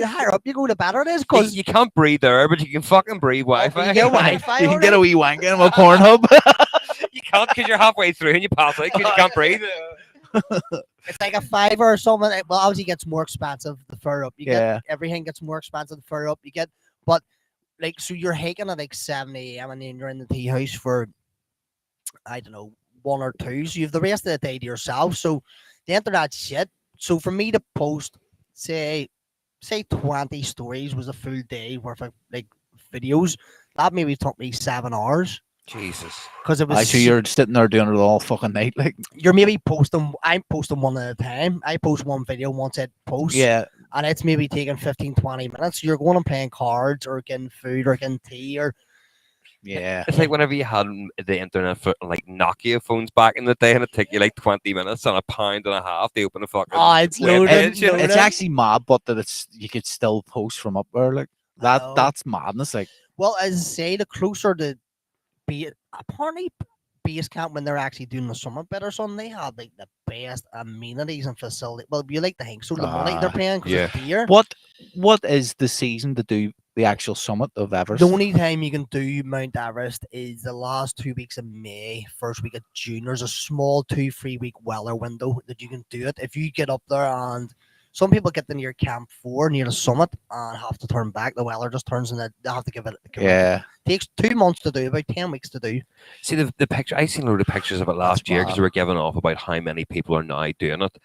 you go, the better it is. You, Because you can't breathe there, but you can fucking breathe Wi-Fi. you get Wi-Fi. you can get a alright. wee wank in a Pornhub. You can't because you're halfway through and you pass out because you can't breathe. It's like a $5 or something. Well, obviously, it gets more expensive the further up you Yeah. get. Everything gets more expensive the further up you get. But like, so you're hiking at like 7 a.m. and then you're in the tea house for I don't know 1 or 2. So you have the rest of the day to yourself. So the internet shit. So for me to post, say 20 stories was a full day worth of like videos. That maybe took me 7 hours Jesus. because it was. So you're sitting there doing it all fucking night. Like, you're maybe posting. I'm posting one at a time. I post one video once it posts. yeah. And it's maybe taking 15-20 minutes. You're going and playing cards or getting food or getting tea or Yeah. It's like whenever you had the internet for like Nokia phones back in the day, and it took you like 20 minutes and £1.50 to open a fucking. it's web loading, page, you know? loading. It's actually mad, but that you could still post from up there. Like that. know. That's madness. Like, Well, as I say, the closer to apparently base camp when they're actually doing the summer bit or something, they have like the best amenities and facility. Well, you like the thing, so the money they're paying because it's beer. what is the season to do the actual summit of Everest? The only time you can do Mount Everest is the last 2 weeks of May, first week of June. There's a small 2-3 week weather window that you can do it. If you get up there, and some people get to near Camp 4, near the summit, and have to turn back. The weather just turns and they have to give it. Yeah. Takes 2 months to do, about 10 weeks to do. See the picture. I seen a load of pictures of it last year because mad. they were giving off about how many people are now doing it,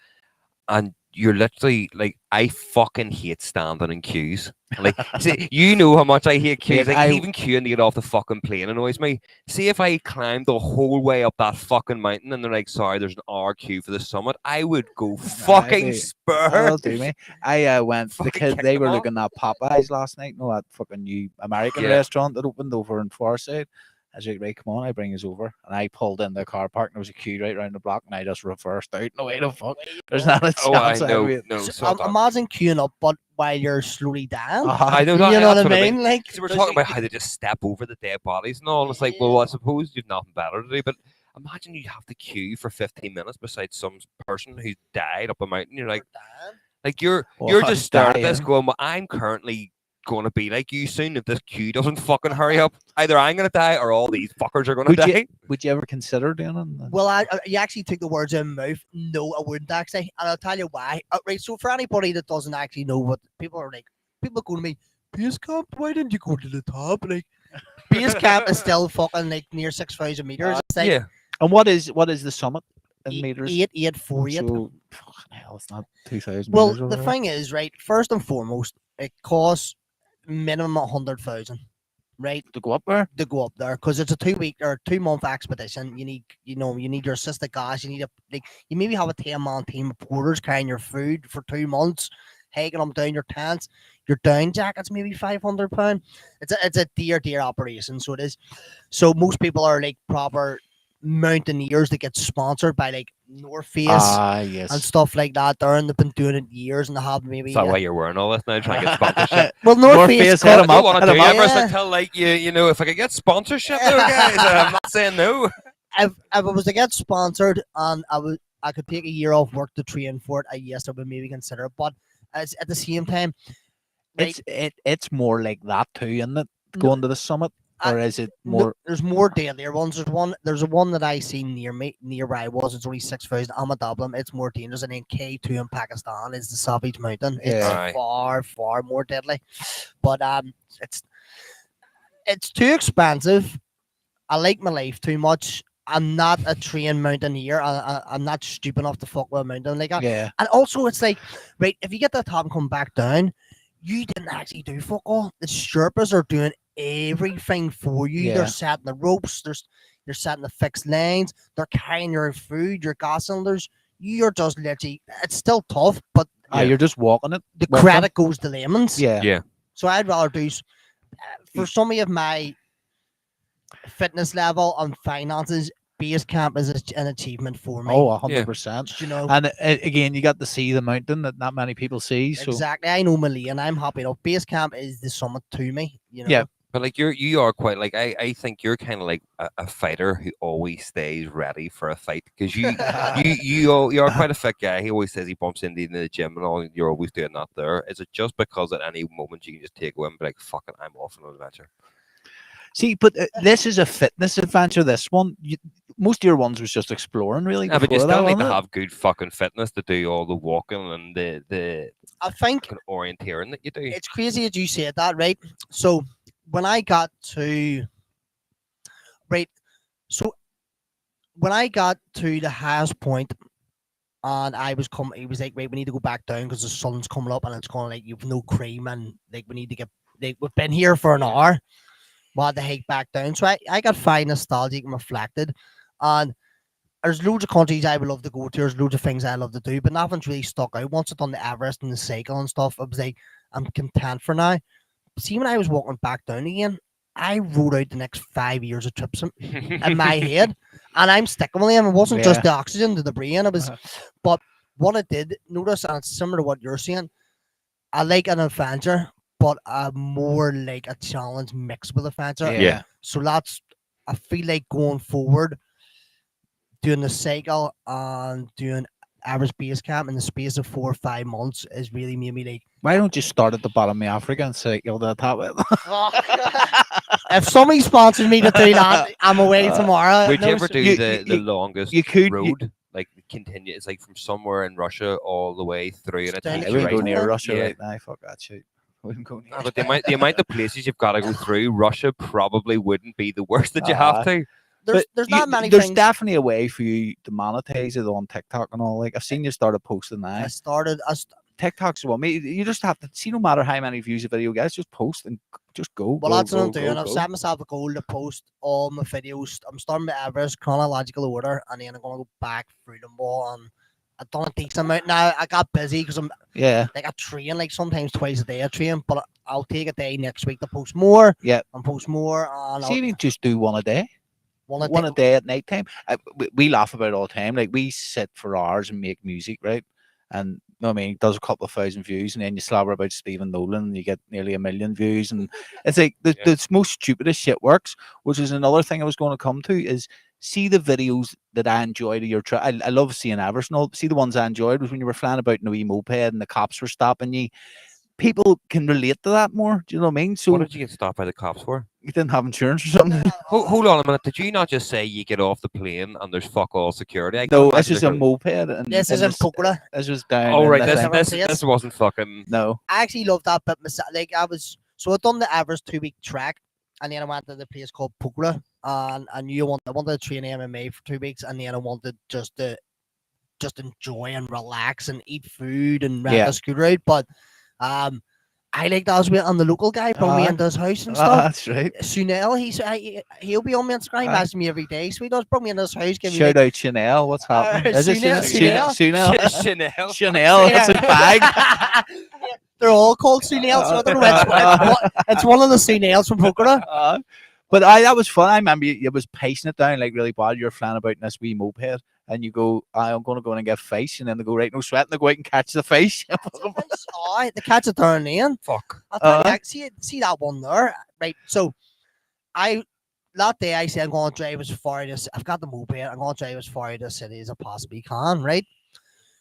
and you're literally like, I fucking hate standing in queues. Like, see, you know how much I hate queues. Mate, Like, even queuing to get off the fucking plane annoys me. See, if I climbed the whole way up that fucking mountain and they're like, sorry, there's an hour queue for the summit, I would go fucking spur. That'll do me. I went. The Fucking kids, kick they them were off. looking at Popeyes last night. No, that fucking new American Yeah. restaurant that opened over in Forsyth. I was like, right, come on, I bring us over. And I pulled in the car park and there was a queue right around the block and I just reversed out. No way the fuck. There's not a chance. Oh, I I'd know. wait. No, So, stop that. imagine queuing up, but while you're slowly down. I know. You that- know what that's I mean? Like, So we're there's- talking about how they just step over the dead bodies and all. And it's like, well, I suppose you've nothing better to do. But imagine you have to queue for 15 minutes beside some person who's died up a mountain. You're like you're Well, just staring at this dying. going, well, I'm currently going to be like you soon if this queue doesn't fucking hurry up. Either I'm going to die or all these fuckers are going to Would you- die. Would you ever consider doing it? Well, you actually took the words out of my mouth. No, I wouldn't actually, and I'll tell you why. Right, so for anybody that doesn't actually know what people are like, people go to me, base camp. Why didn't you go to the top? Like, base camp is still fucking like near 6,000 meters. It's like Yeah. And what is the summit in meters? 8,848. So, fucking hell, it's not 2,000 Well, meters. the over there. thing is, right. First and foremost, it costs minimum 100,000, right, to go up there. to go up there because it's a 2 week or 2 month expedition. You need your assistant guys. You need you maybe have a 10-man team of porters carrying your food for 2 months, hiking them down your tents, your down jackets, maybe £500. It's a dear operation, so it is. So most people are like proper mountaineers that get sponsored by like North Face Ah, yes. and stuff like that. They've been doing it years and they have maybe. Is that why you're wearing all this now, trying to get sponsorship? Well, North, North Face, Face cut- hit I 'em don't up, want to hit do 'em up. Everest Yeah. until like you know, if I could get sponsorship there, guys, I'm not saying no. if I was to get sponsored and I could take a year off work to train for it, yes, I would maybe consider it. But at the same time, right, It's more like that too, isn't it? No. Going to the summit, or is it no, more? there's more deadlier ones. There's one that I seen near where I was. It's only 6,000. I'm a Dublin. It's more dangerous. And then K2 in Pakistan is the Savage Mountain. It's Yeah. Aye. far more deadly. But it's too expensive. I like my life too much. I'm not a trained mountaineer. I'm not stupid enough to fuck with a mountain like that. Yeah, And also, it's like, right, if you get to the top and come back down, you didn't actually do fuck all. The Sherpas are doing everything for you. Yeah. They're setting the ropes. They're setting the fixed lanes. They're carrying your food, your gas cylinders. You're just literally. It's still tough, but You're just walking it. the with credit goes to layman's. them. Yeah, Yeah. So I'd rather do for some of my fitness level and finances, base camp is an achievement for me. Oh, Yeah. 100%. You know, And again, you got to see the mountain that not many people see. So exactly. I know Malay, and I'm happy enough. Base camp is the summit to me. You know, Yeah. But like you are quite like I think you're kind of like a fighter who always stays ready for a fight because you are quite a fit guy. He always says he bumps into the gym and all. And you're always doing that there. Is it just because at any moment you can just take away and be like, "Fuck it, I'm off on an adventure"? see, but this is a fitness adventure. This one, most of your ones was just exploring, really. Yeah, but you before that, still need to wasn't it? have good fucking fitness to do all the walking and the I think fucking orienteering that you do. it's crazy that you said that, right? So when I got to right, so when I got to the highest point, and I was coming, he was like, "Right, we need to go back down because the sun's coming up, and it's going like you've no cream, and like we need to get like we've been here for an hour, we had to hike back down." So I got fine nostalgic and reflected, and there's loads of countries I would love to go to. There's loads of things I love to do, but nothing's really stuck out. Once I've done the Everest and the cycle and stuff, I was like, I'm content for now. See, when I was walking back down again, I wrote out the next 5 years of trips in my head, and I'm sticking with them. It wasn't just the oxygen to the brain. It was, but what I did notice, and it's similar to what you're saying. I like an adventure, but more like a challenge mixed with adventure. Yeah. So that's I feel like going forward, doing the cycle and doing average base camp in the space of 4 or 5 months is really made me like. Why don't you start at the bottom of Africa and say you'll do the top of it? If somebody sponsors me to do that, I'm away tomorrow. Would you No, ever do you- the you- longest you could- road? Like continue, it's like from somewhere in Russia all the way through, and it Down takes I to you wouldn't right. go near Yeah. Russia Yeah. right now. Fuck that shit. I wouldn't go near. But the amount of places you've got to go through, Russia probably wouldn't be the worst that you have to. there's But not many there's things. definitely a way for you to monetize it on TikTok and all. Like I've seen you started posting now. I started. TikTok's the one. You just have to see, no matter how many views a video gets, just post and just go. Well, go, that's what I'm go, doing. go, I've go. set myself a goal to post all my videos. I'm starting with Everest chronological order, and then I'm gonna go back through them all. And I've done a decent amount now. I got busy because I'm Yeah, like I train like sometimes twice a day. I train, but I'll take a day next week to post more. Yeah. And post more. And see, you just do one a day. one a One day. a day at night time. We laugh about it all the time. Like we sit for hours and make music, right? And you know what I mean, it does a couple of thousand views, and then you slobber about Stephen Nolan, and you get nearly 1 million views, and it's like the most stupidest shit works. Which is another thing I was going to come to is see the videos that I enjoyed of your trip. I love seeing Everest and all. See the ones I enjoyed was when you were flying about in a wee moped and the cops were stopping you. People can relate to that more. Do you know what I mean? So What did you get stopped by the cops for? you didn't have insurance or something. Hold on a minute. Did you not just say you get off the plane and there's fuck all security? I No, can't this imagine is a there's moped. And This is in Pokora. This was down. Oh in right, the this thing. thing. this Yes. this wasn't fucking. No. I actually love that bit myself. Like I was, so I done the Everest 2-week track, and then I went to the place called Pokora, and I wanted to train MMA for 2 weeks, and then I wanted just to enjoy and relax and eat food and rent Yeah. a scooter out. But I like that as well. And the local guy brought me Uh-huh. into his house and stuff. That's right. Sunil, he'll be on my Instagram. He Aye. messages me every day. So he does bring me in his house. Give me Shout like, out Chanel. What's happening? Is it Sunil? Sunil? Chanel. Chanel. That's his bag. They're all called Sunil, so I don't know. It's one of the Sunils from Pokora. But that was fun. I remember you was pacing it down like really bad. You're flying about in this wee moped, and you go, I'm going to go in and get fish, and then they go, right, no sweat, and they go out and catch the fish. Aye, the catch it down in. Fuck. I'll tell you, see that one there, right? So, that day I said I'm going to drive as far as I've got the moped. I'm going to drive as far out of the city as I possibly can, right?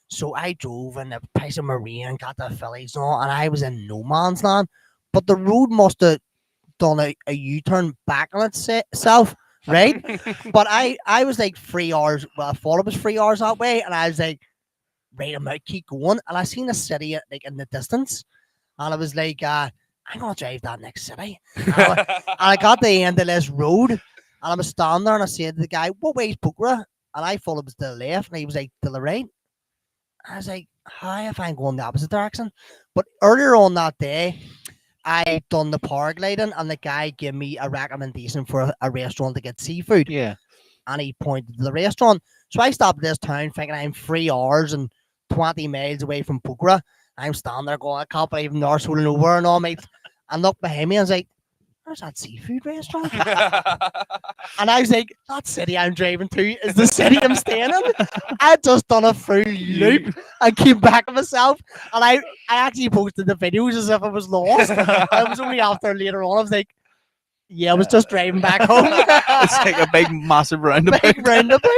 So I drove in the place of Marine, got the Phillies on, and I was in no man's land. But the road must have done a U-turn back on itself, right? But I was like 3 hours. Well, I thought it was 3 hours that way, and I was like, right, I might keep going. And I seen a city like in the distance, and I was like, I'm gonna drive that next city. And I got to the end of this road, and I was standing there, and I said to the guy, "What way is Pokora?" And I thought it was to the left, and he was like, "To the right." I was like, "How if I'm going the opposite direction?" But earlier on that day, I done the paragliding, and the guy gave me a recommendation for a restaurant to get seafood. Yeah. And he pointed to the restaurant. So I stopped at this town thinking I'm 3 hours and 20 miles away from Pokora. I'm standing there going, I can't believe I'm not holding over and all, mate. And look behind me, I was like, where's that seafood restaurant? And I was like, that city I'm driving to is the city I'm staying in. I'd just done a full loop and came back to myself. And I actually posted the videos as if I was lost. I was only after later on. I was like, yeah, I was just driving back home. It's like a big, massive roundabout. Big roundabout.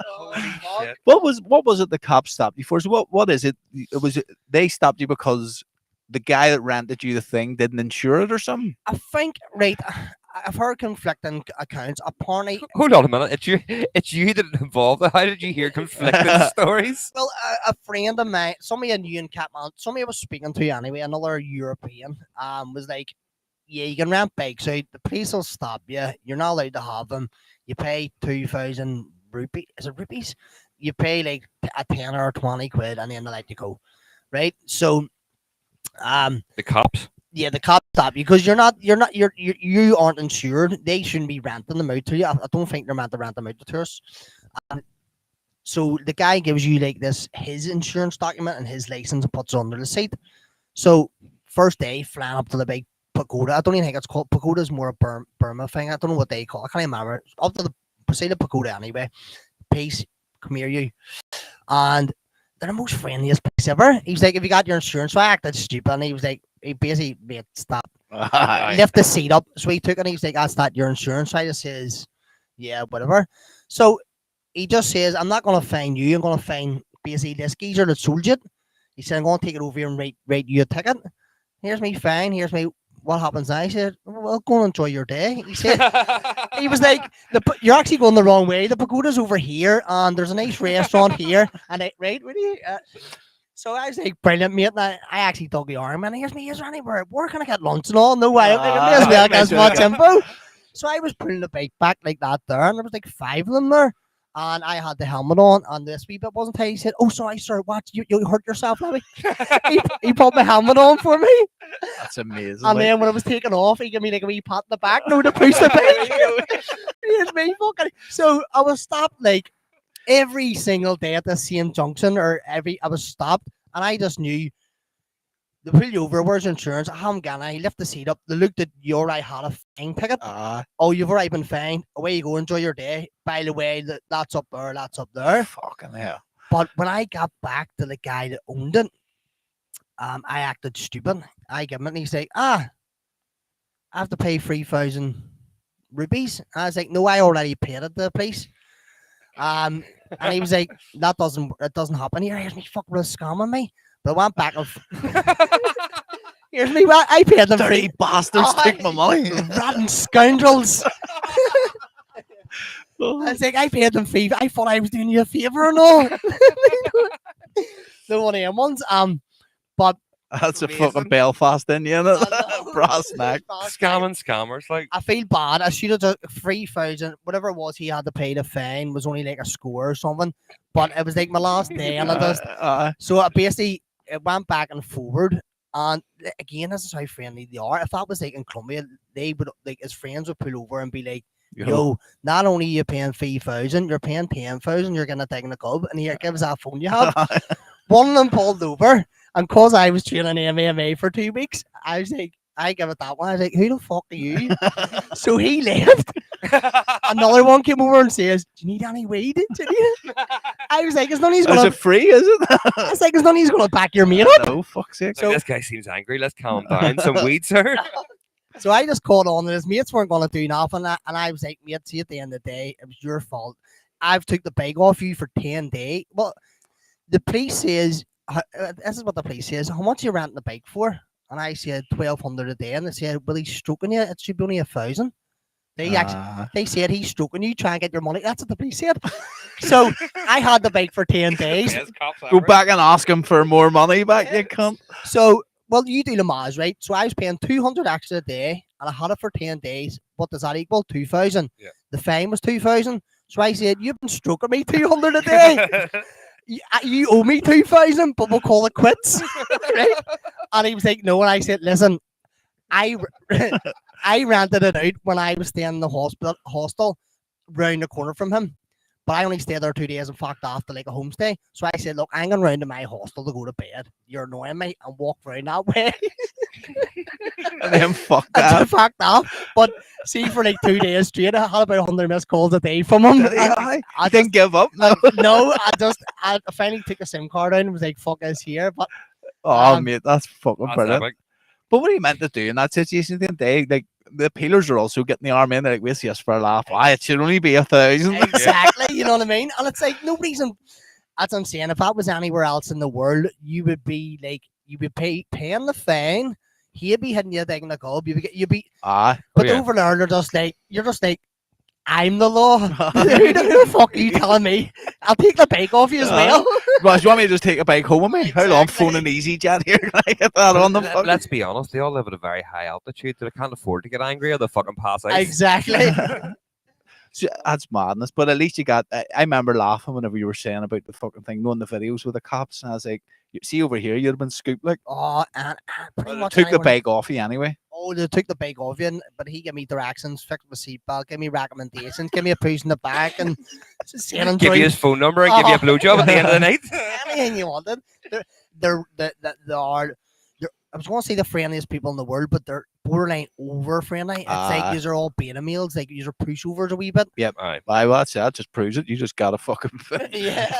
Holy shit. What was it the cops stopped you for? So what is it? They stopped you because the guy that rented you the thing didn't insure it or something? I think, right, I've heard conflicting accounts. Apparently, Hold on a minute. It's you that involved. How did you hear conflicting stories? well, a friend of mine, somebody I knew in Catman, somebody I was speaking to anyway, another European, was like, yeah, you can rent bikes out. The police will stop you. You're not allowed to have them. You pay 2,000 rupees. Is it rupees? You pay like a 10 or 20 quid and then they let you go. Right? So, The cops. yeah, the cops stop you because you aren't insured. They shouldn't be renting them out to you. I don't think they're meant to rent them out to tourists. So the guy gives you like his insurance document and his license and puts it under the seat. So first day flying up to the big pagoda. I don't even think it's called pagoda. Is more a Burma thing. I don't know what they call it. I can't remember. Up to the Pasila pagoda anyway. Peace, come here you. And they're the most friendliest place ever. He was like, if you got your insurance, so I acted stupid. And he was like, he basically made stop. Lift the seat up. So he took it and he was like, that's not your insurance. So I just says, yeah, whatever. So he just says, I'm not going to fine you. I'm going to fine basically this geezer that sold it. He said, I'm going to take it over here and rate you a ticket. Here's me fine. Here's me. What happens now? I said, well, go and enjoy your day. He said, he was like, you're actually going the wrong way. The pagoda's over here and there's a nice restaurant here. And right, really? So I was like, brilliant, mate. And I actually dug the arm and here's me, is there anywhere? Where can I get lunch and all? No way. May as well get as much info. So I was pulling the bike back like that there and there was like 5 of them there. And I had the helmet on, and this wee bit wasn't tight. He said, "Oh, sorry, sir. What? You hurt yourself, maybe?" he put my helmet on for me. That's amazing. And then when I was taking off, he gave me like a wee pat in the back, no, to push the bike. Here's me fucking. So I was stopped like every single day at the same junction, I was stopped, and I just knew. They pull you over. Where's your insurance? I haven't got any. Lift the seat up. They looked at you. I had a fine ticket. Oh, you've already been fined. Away you go. Enjoy your day. By the way, that's up there. That's up there. Fucking hell. But when I got back to the guy that owned it, I acted stupid. I give him it and he's like, I have to pay 3,000 rupees. And I was like, no, I already paid it to the police. And he was like, it doesn't happen here. Here's me fucking scamming me. But I went back and here's me. I paid them. Dirty bastards took my money. Rotten scoundrels. I was like, I paid them fee. I thought I was doing you a favour and all. The one of them ones. But that's a fucking Belfast in you, brass neck. Scammers. Like, I feel bad. I should have took 3,000, whatever it was he had to pay the fine was only like a score or something. But it was like my last day, and so I basically it went back and forward. And again, this is how friendly they are. If that was like in Colombia, they would like his friends would pull over and be like, "Yo, not only are you paying 3,000, you're paying 10,000. You're gonna take in a club, and here, give us that phone you have." One of them pulled over, and cause I was training MMA for 2 weeks, I was like, I give it that one. I was like, "Who the fuck are you?" So he left. Another one came over and says, "Do you need any weed?" I was like, "It's none he's gonna." Is it free? Is it? I was like, "It's none he's gonna back your mate up." No, fuck's sake. this guy seems angry. Let's calm down. Some weed, sir. So I just caught on that his mates weren't gonna do nothing, and I was like, "Mate, see, at the end of the day, it was your fault. I've took the bike off you for 10 days." Well, the police says, "This is what the police says. How much are you renting the bike for?" And I said 1,200 a day, and they said, "Well, he's stroking you. It should be only 1,000." They said he's stroking you, try and get your money. That's what the police said. So I had the bike for 10 days. Go back and ask him for more money back, you cunt. So, well, you do the maths, right? So I was paying 200 extra a day, and I had it for 10 days. What does that equal? 2,000. Yeah. The fine was 2,000. So I said, "You've been stroking me 200 a day. You owe me 2,000, but we'll call it quits." Right? And he was like, "No." And I said, "Listen, I rented it out when I was staying in the hostel round the corner from him. But I only stayed there 2 days and fucked off to like a homestay. So I said, look, I'm going round to my hostel to go to bed. You're annoying me," and walk round that way. And then fuck That's that. fucked up. But see, for like 2 days straight, I had about 100 missed calls a day from him. I I didn't give up. No. no, I finally took a SIM card out and was like, "Fuck is here." But Oh, mate, that's fucking That's brilliant. epic. But what are you meant to do in that situation? Then they like the peelers are also getting the arm in. They're like, "We'll see us for a laugh." Why it should only be 1,000. exactly, you know what I mean. And it's like nobody's in. That's what I'm saying. If that was anywhere else in the world, you would be like, you would paying the fine. He'd be hitting you a thing in the club. You'd be. Ah, But yeah. over there, they're just like, you're just like, I'm the law. Who the fuck are you telling me? I'll take the bike off you as well. Ross, you want me to just take a bike home with me? How long Exactly. phoning EasyJet here? Can I get that on the Let- fucking? Let's be honest, they all live at a very high altitude. They can't afford to get angry or they'll fucking pass out. Exactly. So, that's madness. But at least you got. I remember laughing whenever you were saying about the fucking thing, knowing the videos with the cops, and I was like, "You see over here, you'd have been scooped like." Oh, and pretty They much took the anyone- bike off you anyway. Oh, they took the bike off you, but he gave me directions, fixed my seatbelt, gave me recommendations, give me a push in the back, and just saying him Give you through his phone number and give you a blowjob at the end of the night. anything you wanted. They are. I was going to say the friendliest people in the world, but they're borderline over friendly. It's like these are all beta males, like these are pushovers a wee bit. Aye. Well, that's that just proves it. You just got to fucking Yeah.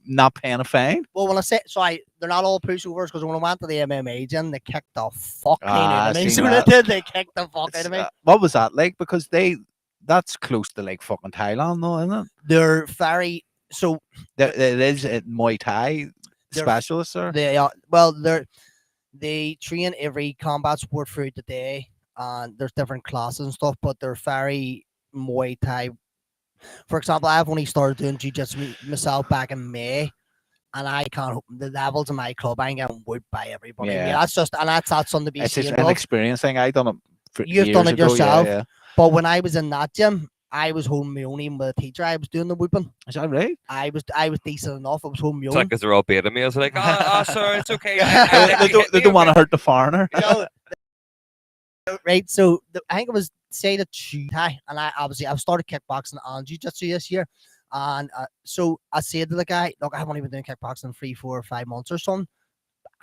not paying a fine. Well, when I say sorry, they're not all pushovers because when I went to the MMA gym, they kicked the fuck out of me. seen So they that. did. They kicked the fuck out of me. What was that like? Because that's close to like fucking Thailand, though, isn't it? They're very so. There is Muay Thai They're- specialists, or They are well. They train every combat sport throughout the day, and there's different classes and stuff. But they're very Muay Thai. For example, I've only started doing jiu-jitsu myself back in May, and I can't. The levels in my club, I ain't getting whooped by everybody. Yeah. Yeah, that's just and that's something to be it's just seen an of. experience thing. I done it. You've years done it ago, yourself? Yeah. But when I was in that gym, I was holding my own even with a teacher. I was doing the whooping. Is that right? I was decent enough. I was holding my It's own. like, because they're all beta males. They're like, sir, it's okay. They don't want to hurt the foreigner. No, right. So I think it was say the Tuesday, and I've started kickboxing and jiu-jitsu this year, and so I said to the guy, look, I haven't even been doing kickboxing 3, 4, or 5 months or something,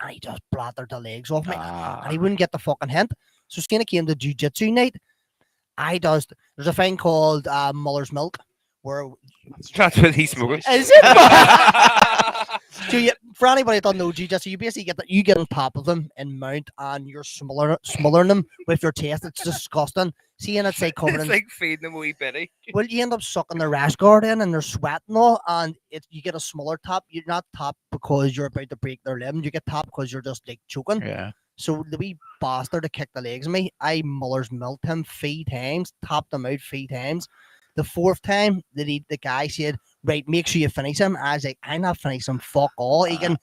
and he just blattered the legs off me, and he wouldn't get the fucking hint. So Skinny came to jiu-jitsu night. There's a thing called Muller's Milk, where That's what he's smoking. is it? So for anybody that doesn't know jiu-jitsu, you basically get on top of them and mount, and you're smothering them with your chest. It's disgusting. Seeing it's like covered It's in. like feeding them a wee bitty. Well, you end up sucking their rash guard in, and they're sweating all, and you get a smaller top. You're not top because you're about to break their limb. You get top because you're just like choking. Yeah. So the wee bastard that kicked the legs of me, I Muller's milked him 3 times, topped him out 3 times. The 4th time, the guy said, "Right, make sure you finish him." I was like, "I'm not finishing him. Fuck all. He can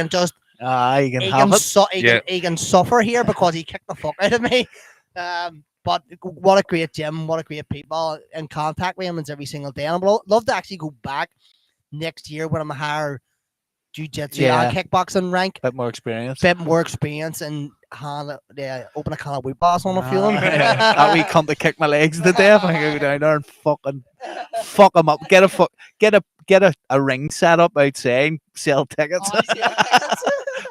just You can have it. he can suffer here because he kicked the fuck out of me." But what a great gym, what a great people in contact with him every single day. And I would love to actually go back next year when I'm a higher jiu-jitsu and kickboxing rank, Bit more experience. bit more experience, and open a can of wheat boss on a feeling. That wee cunt that kicked my legs to death. I go down there and fucking fuck him up. Get a ring set up outside. Sell tickets.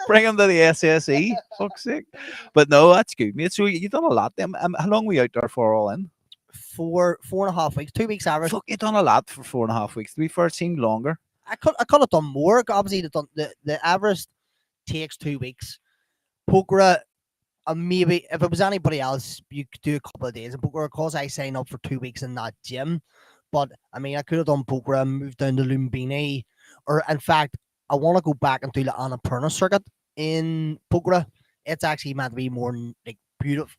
Bring him to the SSE. Fuck's sake. But no, that's good, mate. So you've done a lot. Then. How long were you out there for all in? 4.5 weeks, 2 weeks average. Fuck, you've done a lot for 4.5 weeks. To be fair, it seemed longer. I could have done more. Obviously, the average takes 2 weeks. Pokera, maybe if it was anybody else, you could do a couple of days in Pokera because I signed up for 2 weeks in that gym. But I mean, I could have done Pokera, moved down to Lumbini, or in fact, I want to go back and do the Annapurna circuit in Pokera. It's actually meant to be more like beautiful.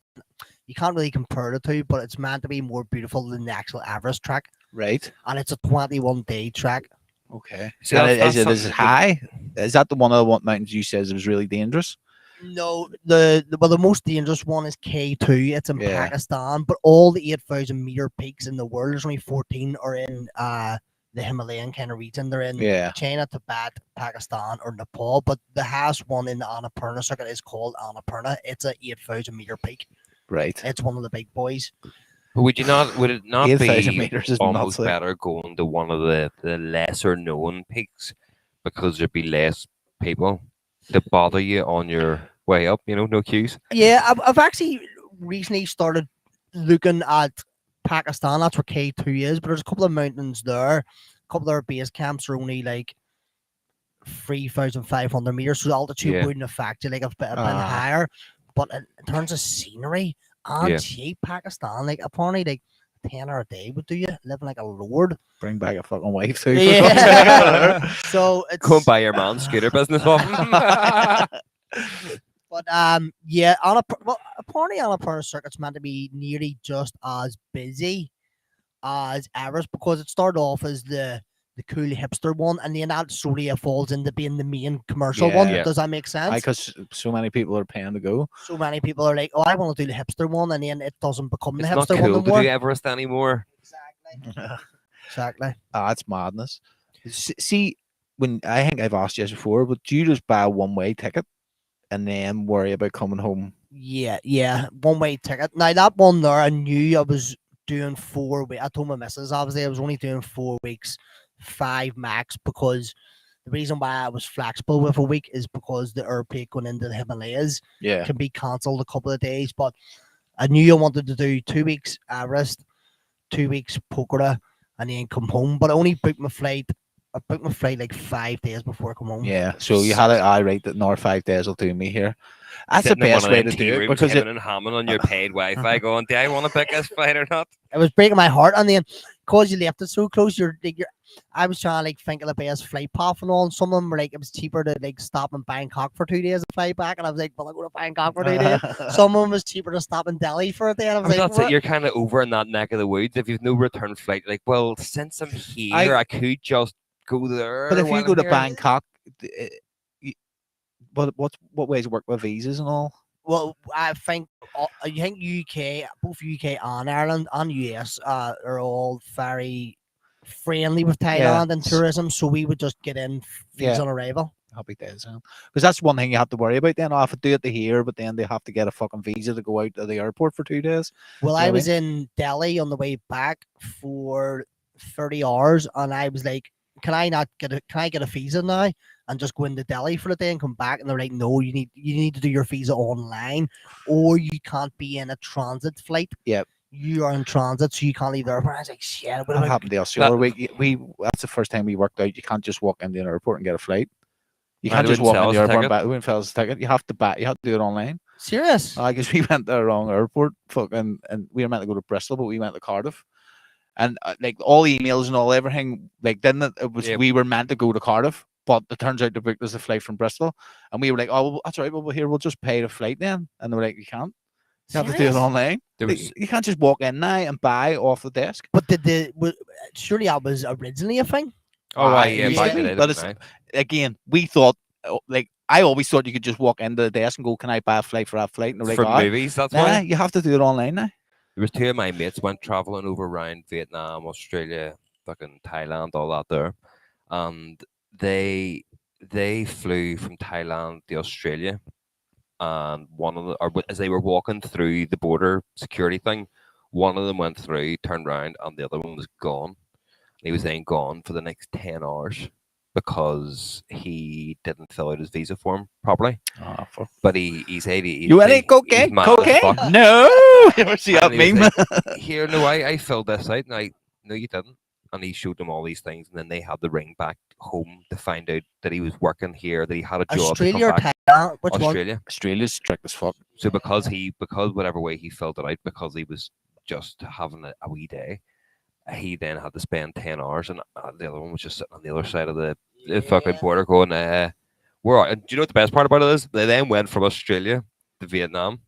You can't really compare the two, but it's meant to be more beautiful than the actual Everest track. Right. And it's a 21-day track. Okay. See, And that's is it something as high? Is that the one of the mountains you says it was really dangerous? No, the most dangerous one is K2. It's in Yeah. Pakistan, but all the 8,000-meter peaks in the world, there's only 14 are in the Himalayan kind of region. They're in Yeah. China, Tibet, Pakistan, or Nepal. But the highest one in the Annapurna circuit is called Annapurna. It's a 8,000-meter peak. Right. It's one of the big boys. But would it not 8,000 be meters is almost nuts. better going to one of the lesser known peaks because there'd be less people to bother you on your way up. You know, no queues. Yeah, I've actually recently started looking at Pakistan. That's where K2 is, but there's a couple of mountains there. A couple of their base camps are only like 3,500 meters, so the altitude Yeah. wouldn't affect you like a bit Ah. higher. But in terms of scenery and Yeah. cheap, Pakistan, like apparently like 10 hour a day would do you living like a lord. Bring back a fucking wife too. Yeah. So it's Go and buy your man's scooter business off him. But yeah, apparently Annapurna Circuit's meant to be nearly just as busy as Everest because it started off as the cool hipster one, and then that sort of falls into being the main commercial one. Yeah. Does that make sense? Because so many people are paying to go. So many people are like, "Oh, I want to do the hipster one," and then it doesn't become It's the not hipster one cool to anymore. do Everest anymore. Exactly. That's madness. See, when I think I've asked you this before, but do you just buy a one-way ticket and then worry about coming home? Yeah. One way ticket. Now that one there, I knew I was doing 4 weeks. I told my missus obviously I was only doing 4 weeks, 5 max, because the reason why I was flexible with a week is because the airplane going into the Himalayas Yeah. can be cancelled a couple of days. But I knew I wanted to do 2 weeks Everest, 2 weeks Pokhara, and then come home. But I only booked my flight. I booked my flight like 5 days before I come home. Yeah. So you had it I right that another 5 days will do me here. That's the Sitting in one best of way them to tea do it rooms, because hemming and hamming on your paid Wi-Fi, going, "Do I want to pick this flight or not?" It was breaking my heart, and then because you left it so close, you're I was trying to like think of the best flight path and all, and some of them were like it was cheaper to like stop in Bangkok for 2 days and fly back, and I was like, well, I go to Bangkok for 2 days. Some of them was cheaper to stop in Delhi for a day, and I was like, That's it. what? You're kind of over in that neck of the woods. If you've no return flight, like, well, since I'm here, I could just go there. But if you while go I'm to here. Bangkok, what ways work with visas and all? Well, I think UK, both UK and Ireland and US are all very friendly with Thailand and tourism, so we would just get in visa on arrival. Happy days, because that's one thing you have to worry about. Then I have to do it to here, but then they have to get a fucking visa to go out to the airport for 2 days. Well, You know I what was in Delhi on the way back for 30 hours, and I was like, "Can I get a visa now and just go into Delhi for the day and come back?" And they're like, "No, you need to do your visa online, or you can't be in a transit flight. Yep. You are in transit, so you can't leave the airport." I was like, "Shit, what That about happened to us the other week. That's the first time we worked out. You can't just walk into an airport and get a flight. You can't They just wouldn't walk sell into us the a airport and ticket. back. We wouldn't sell us a ticket. You have to buy. You have to do it online. serious?" I guess we went to the wrong airport. Fucking, and we were meant to go to Bristol, but we went to Cardiff. And like all emails and all everything, like then it was we were meant to go to Cardiff, but it turns out they booked us a flight from Bristol, and we were like, "Oh, well, that's all right. Well, here we'll just pay the flight then." And they were like, "You can't. You have to do it Serious? online. There was- You can't just walk in now and buy off the desk." But surely that was originally a thing. Oh, Aye, yeah, it back used to in be, the day, but didn't it's again, we thought like I always thought you could just walk into the desk and go, "Can I buy a flight for that flight?" And they're like, for "Aye." movies, that's Nah, why. you have to do it online now. There was 2 of my mates went traveling over around Vietnam, Australia, fucking Thailand, all that there, and they flew from Thailand to Australia, and one of them, or as they were walking through the border security thing, one of them went through, turned around, and the other one was gone. He was then gone for the next 10 hours because he didn't fill out his visa form properly. Oh, for But he said you any he's cocaine? mad as Cocaine? fuck. No. You ever see that And he was meme? like, "Here, no, I filled this out." And I, "No, you didn't." And he showed them all these things, and then they had to ring back home to find out that he was working here, that he had a job to Australia or come back. Thailand? Which one? Australia. Australia's strict as fuck. So because whatever way he filled it out, because he was just having a wee day, he then had to spend 10 hours, and the other one was just sitting on the other side of the fucking border going, "Where are?" And do you know what the best part about it is? They then went from Australia to Vietnam,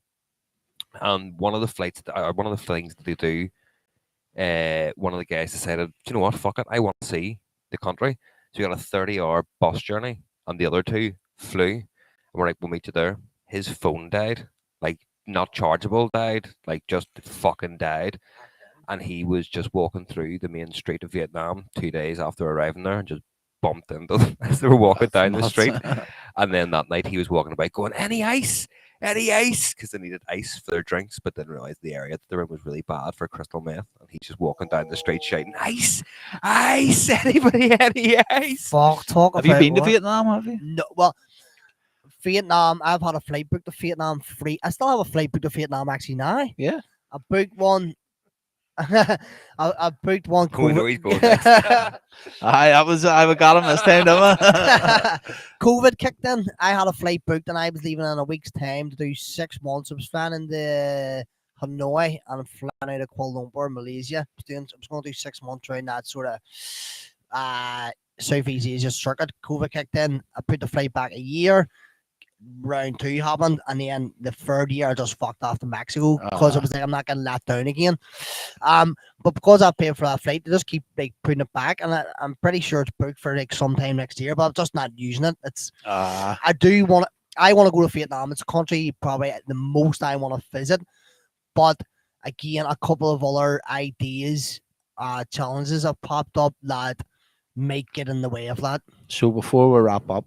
and one of the flights, one of the things that they do, one of the guys decided, "Do you know what? Fuck it, I want to see the country." So we got a 30-hour bus journey, and the other 2 flew, and we're like, "We'll meet you there." His phone died, like not chargeable, died, like just fucking died. And he was just walking through the main street of Vietnam 2 days after arriving there and just bumped into them as they were walking down the street. And then that night he was walking about going, "Any ice? Any ice?" Because they needed ice for their drinks, but didn't realize the area that they're in was really bad for crystal meth. And he's just walking down the street shouting, "Ice! Ice! Anybody, any ice?" Fuck, talk Have you about been to what? Vietnam? Have you? No, well, Vietnam. I've had a flight booked to Vietnam free. I still have a flight booked to Vietnam actually now. Yeah. I booked one. I booked one. Oh, no, he's going COVID. I got him this time, didn't I? COVID kicked in. I had a flight booked and I was leaving in a week's time to do 6 months. I was flying into Hanoi and I'm flying out of Kuala Lumpur, Malaysia. I was going to do 6 months around that sort of Southeast Asia circuit. COVID kicked in. I put the flight back a year. Round 2 happened, and then the 3rd year I just fucked off to Mexico because it was like I'm not getting let down again. But because I paid for that flight, they just keep like putting it back, and I'm pretty sure it's booked for like sometime next year. But I'm just not using it. It's I want to go to Vietnam. It's a country probably the most I want to visit, but again, a couple of other ideas, challenges have popped up that might get in the way of that. So before we wrap up,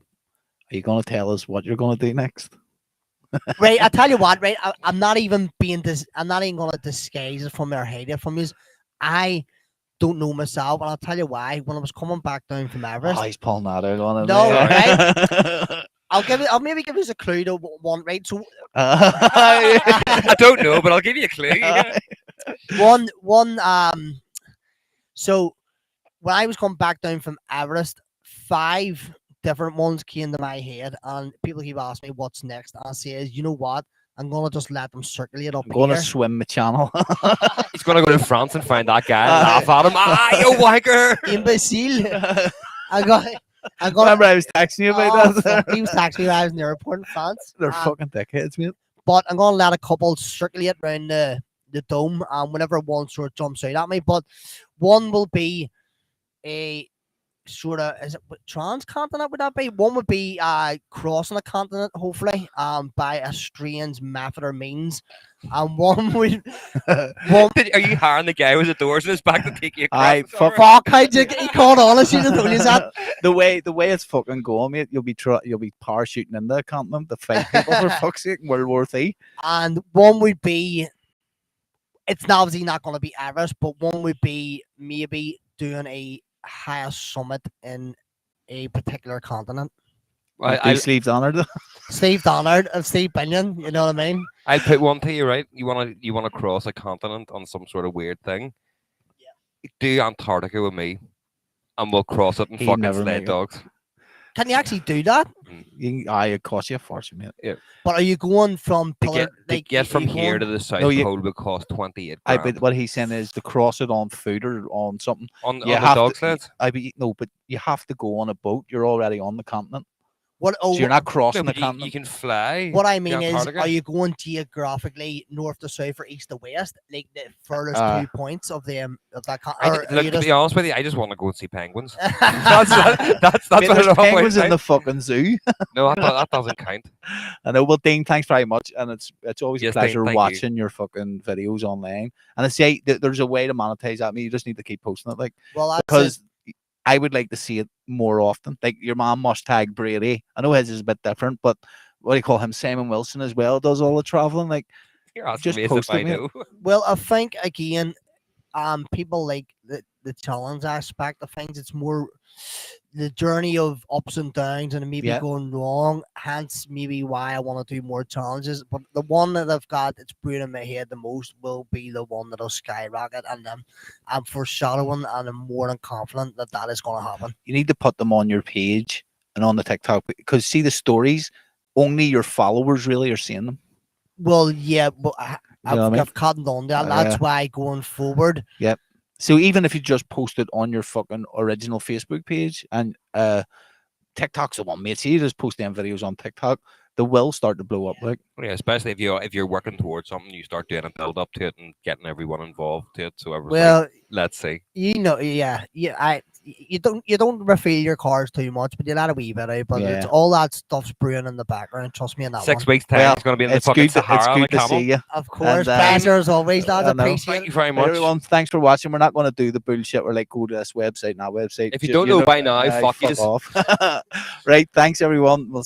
are you going to tell us what you're going to do next? Right, I tell you what, right, I'm not even going to disguise it from or hide it from you. I don't know myself, and I'll tell you why. When I was coming back down from Everest, He's pulling that out on him. No, right? I'll maybe give you a clue to one, right? So I don't know, but I'll give you a clue. So when I was coming back down from Everest, 5 different ones came to my head, and people keep asking me what's next. And I say, you know what? I'm gonna just let them circulate up I'm going here. to swim the channel. He's going to go to France and find that guy and laugh at him. You wanker! Imbecile! I got. Remember, I was texting you about that. He was texting me when I was in the airport in France. They're fucking dickheads, mate. But I'm gonna let a couple circulate around the dome, whenever one sort of jumps out at me. But one will be a sort of, is it transcontinent? Would that be? One would be crossing a continent, hopefully, by a strange method or means. And one would Are you hiring the guy with the doors in his back to take you across? fuck, he called on us. You didn't notice that. The way it's fucking going, mate, you'll be parachuting in the continent to fight people for fuck's sake in World War III. And one would be, it's obviously not going to be Everest, but one would be maybe doing a highest summit in a particular continent. Sleeves honoured. Steve Donard and Steve Binion, you know what I mean? I'll put one to you, right? You wanna cross a continent on some sort of weird thing? Yeah. Do Antarctica with me, and we'll cross it in He'd fucking never sled make it. dogs. Can you actually do that? It costs you a fortune, mate. Yeah. But are you going from To get from here to the South No, Pole would cost 28 grand. But what he's saying is to cross it on foot or on something. on You the have dog to- sleds? But you have to go on a boat. You're already on the continent, what? Oh, so you're not No, crossing the but you continent. can fly. what I to mean is, Antarctica. are you going geographically north to south or east to west, like the furthest 2 points of that Look, continent? to be honest with you, I just want to go and see penguins. That's That's Mate, what there's it penguins in always the fucking zoo. No, that doesn't count. I know. Well, Dean, thanks very much, and it's always Yes, a Dean, pleasure thank you. watching your fucking videos online. And I say there's a way to monetize that. You just need to keep posting it, like well, that's because I would like to see it more often. Like your mom must tag Brady. I know his is a bit different, but what do you call him? Simon Wilson as well does all the traveling. Like You're asking Just me as post if it, I mate. know. Well, I think again, people like the challenge aspect of things. It's more the journey of ups and downs and maybe Yeah. going wrong. Hence, maybe why I want to do more challenges. But the one that I've got that's brewing in my head the most will be the one that'll skyrocket. And I'm foreshadowing, and I'm more than confident that that is going to happen. you need to put them on your page and on the TikTok because see the stories. Only your followers really are seeing them. Well, yeah, but You know what I mean? I've cottoned on that. That's Yeah. why going forward. So even if you just post it on your fucking original Facebook page and TikTok's the one, mate. See, you just post them videos on TikTok, they will start to blow up. Like Yeah, especially if you're working towards something, you start doing a build up to it and getting everyone involved to it. So everyone's Well, like, let's see. you know, yeah. You don't reveal your cards too much, but you let a wee bit out. But it's Yeah. all that stuff's brewing in the background. Trust me on that 6 one. weeks time, Well, it's going to be in the it's fucking good. Sahara It's on a good to camel. see you. Of course, And, pleasure as always, lads. I know. Appreciate Thank it. you very Right, much. everyone, thanks for watching. We're not going to do the bullshit. We're like, go to this website and that website. If you don't know by now, fuck you. off. Right, thanks everyone. We'll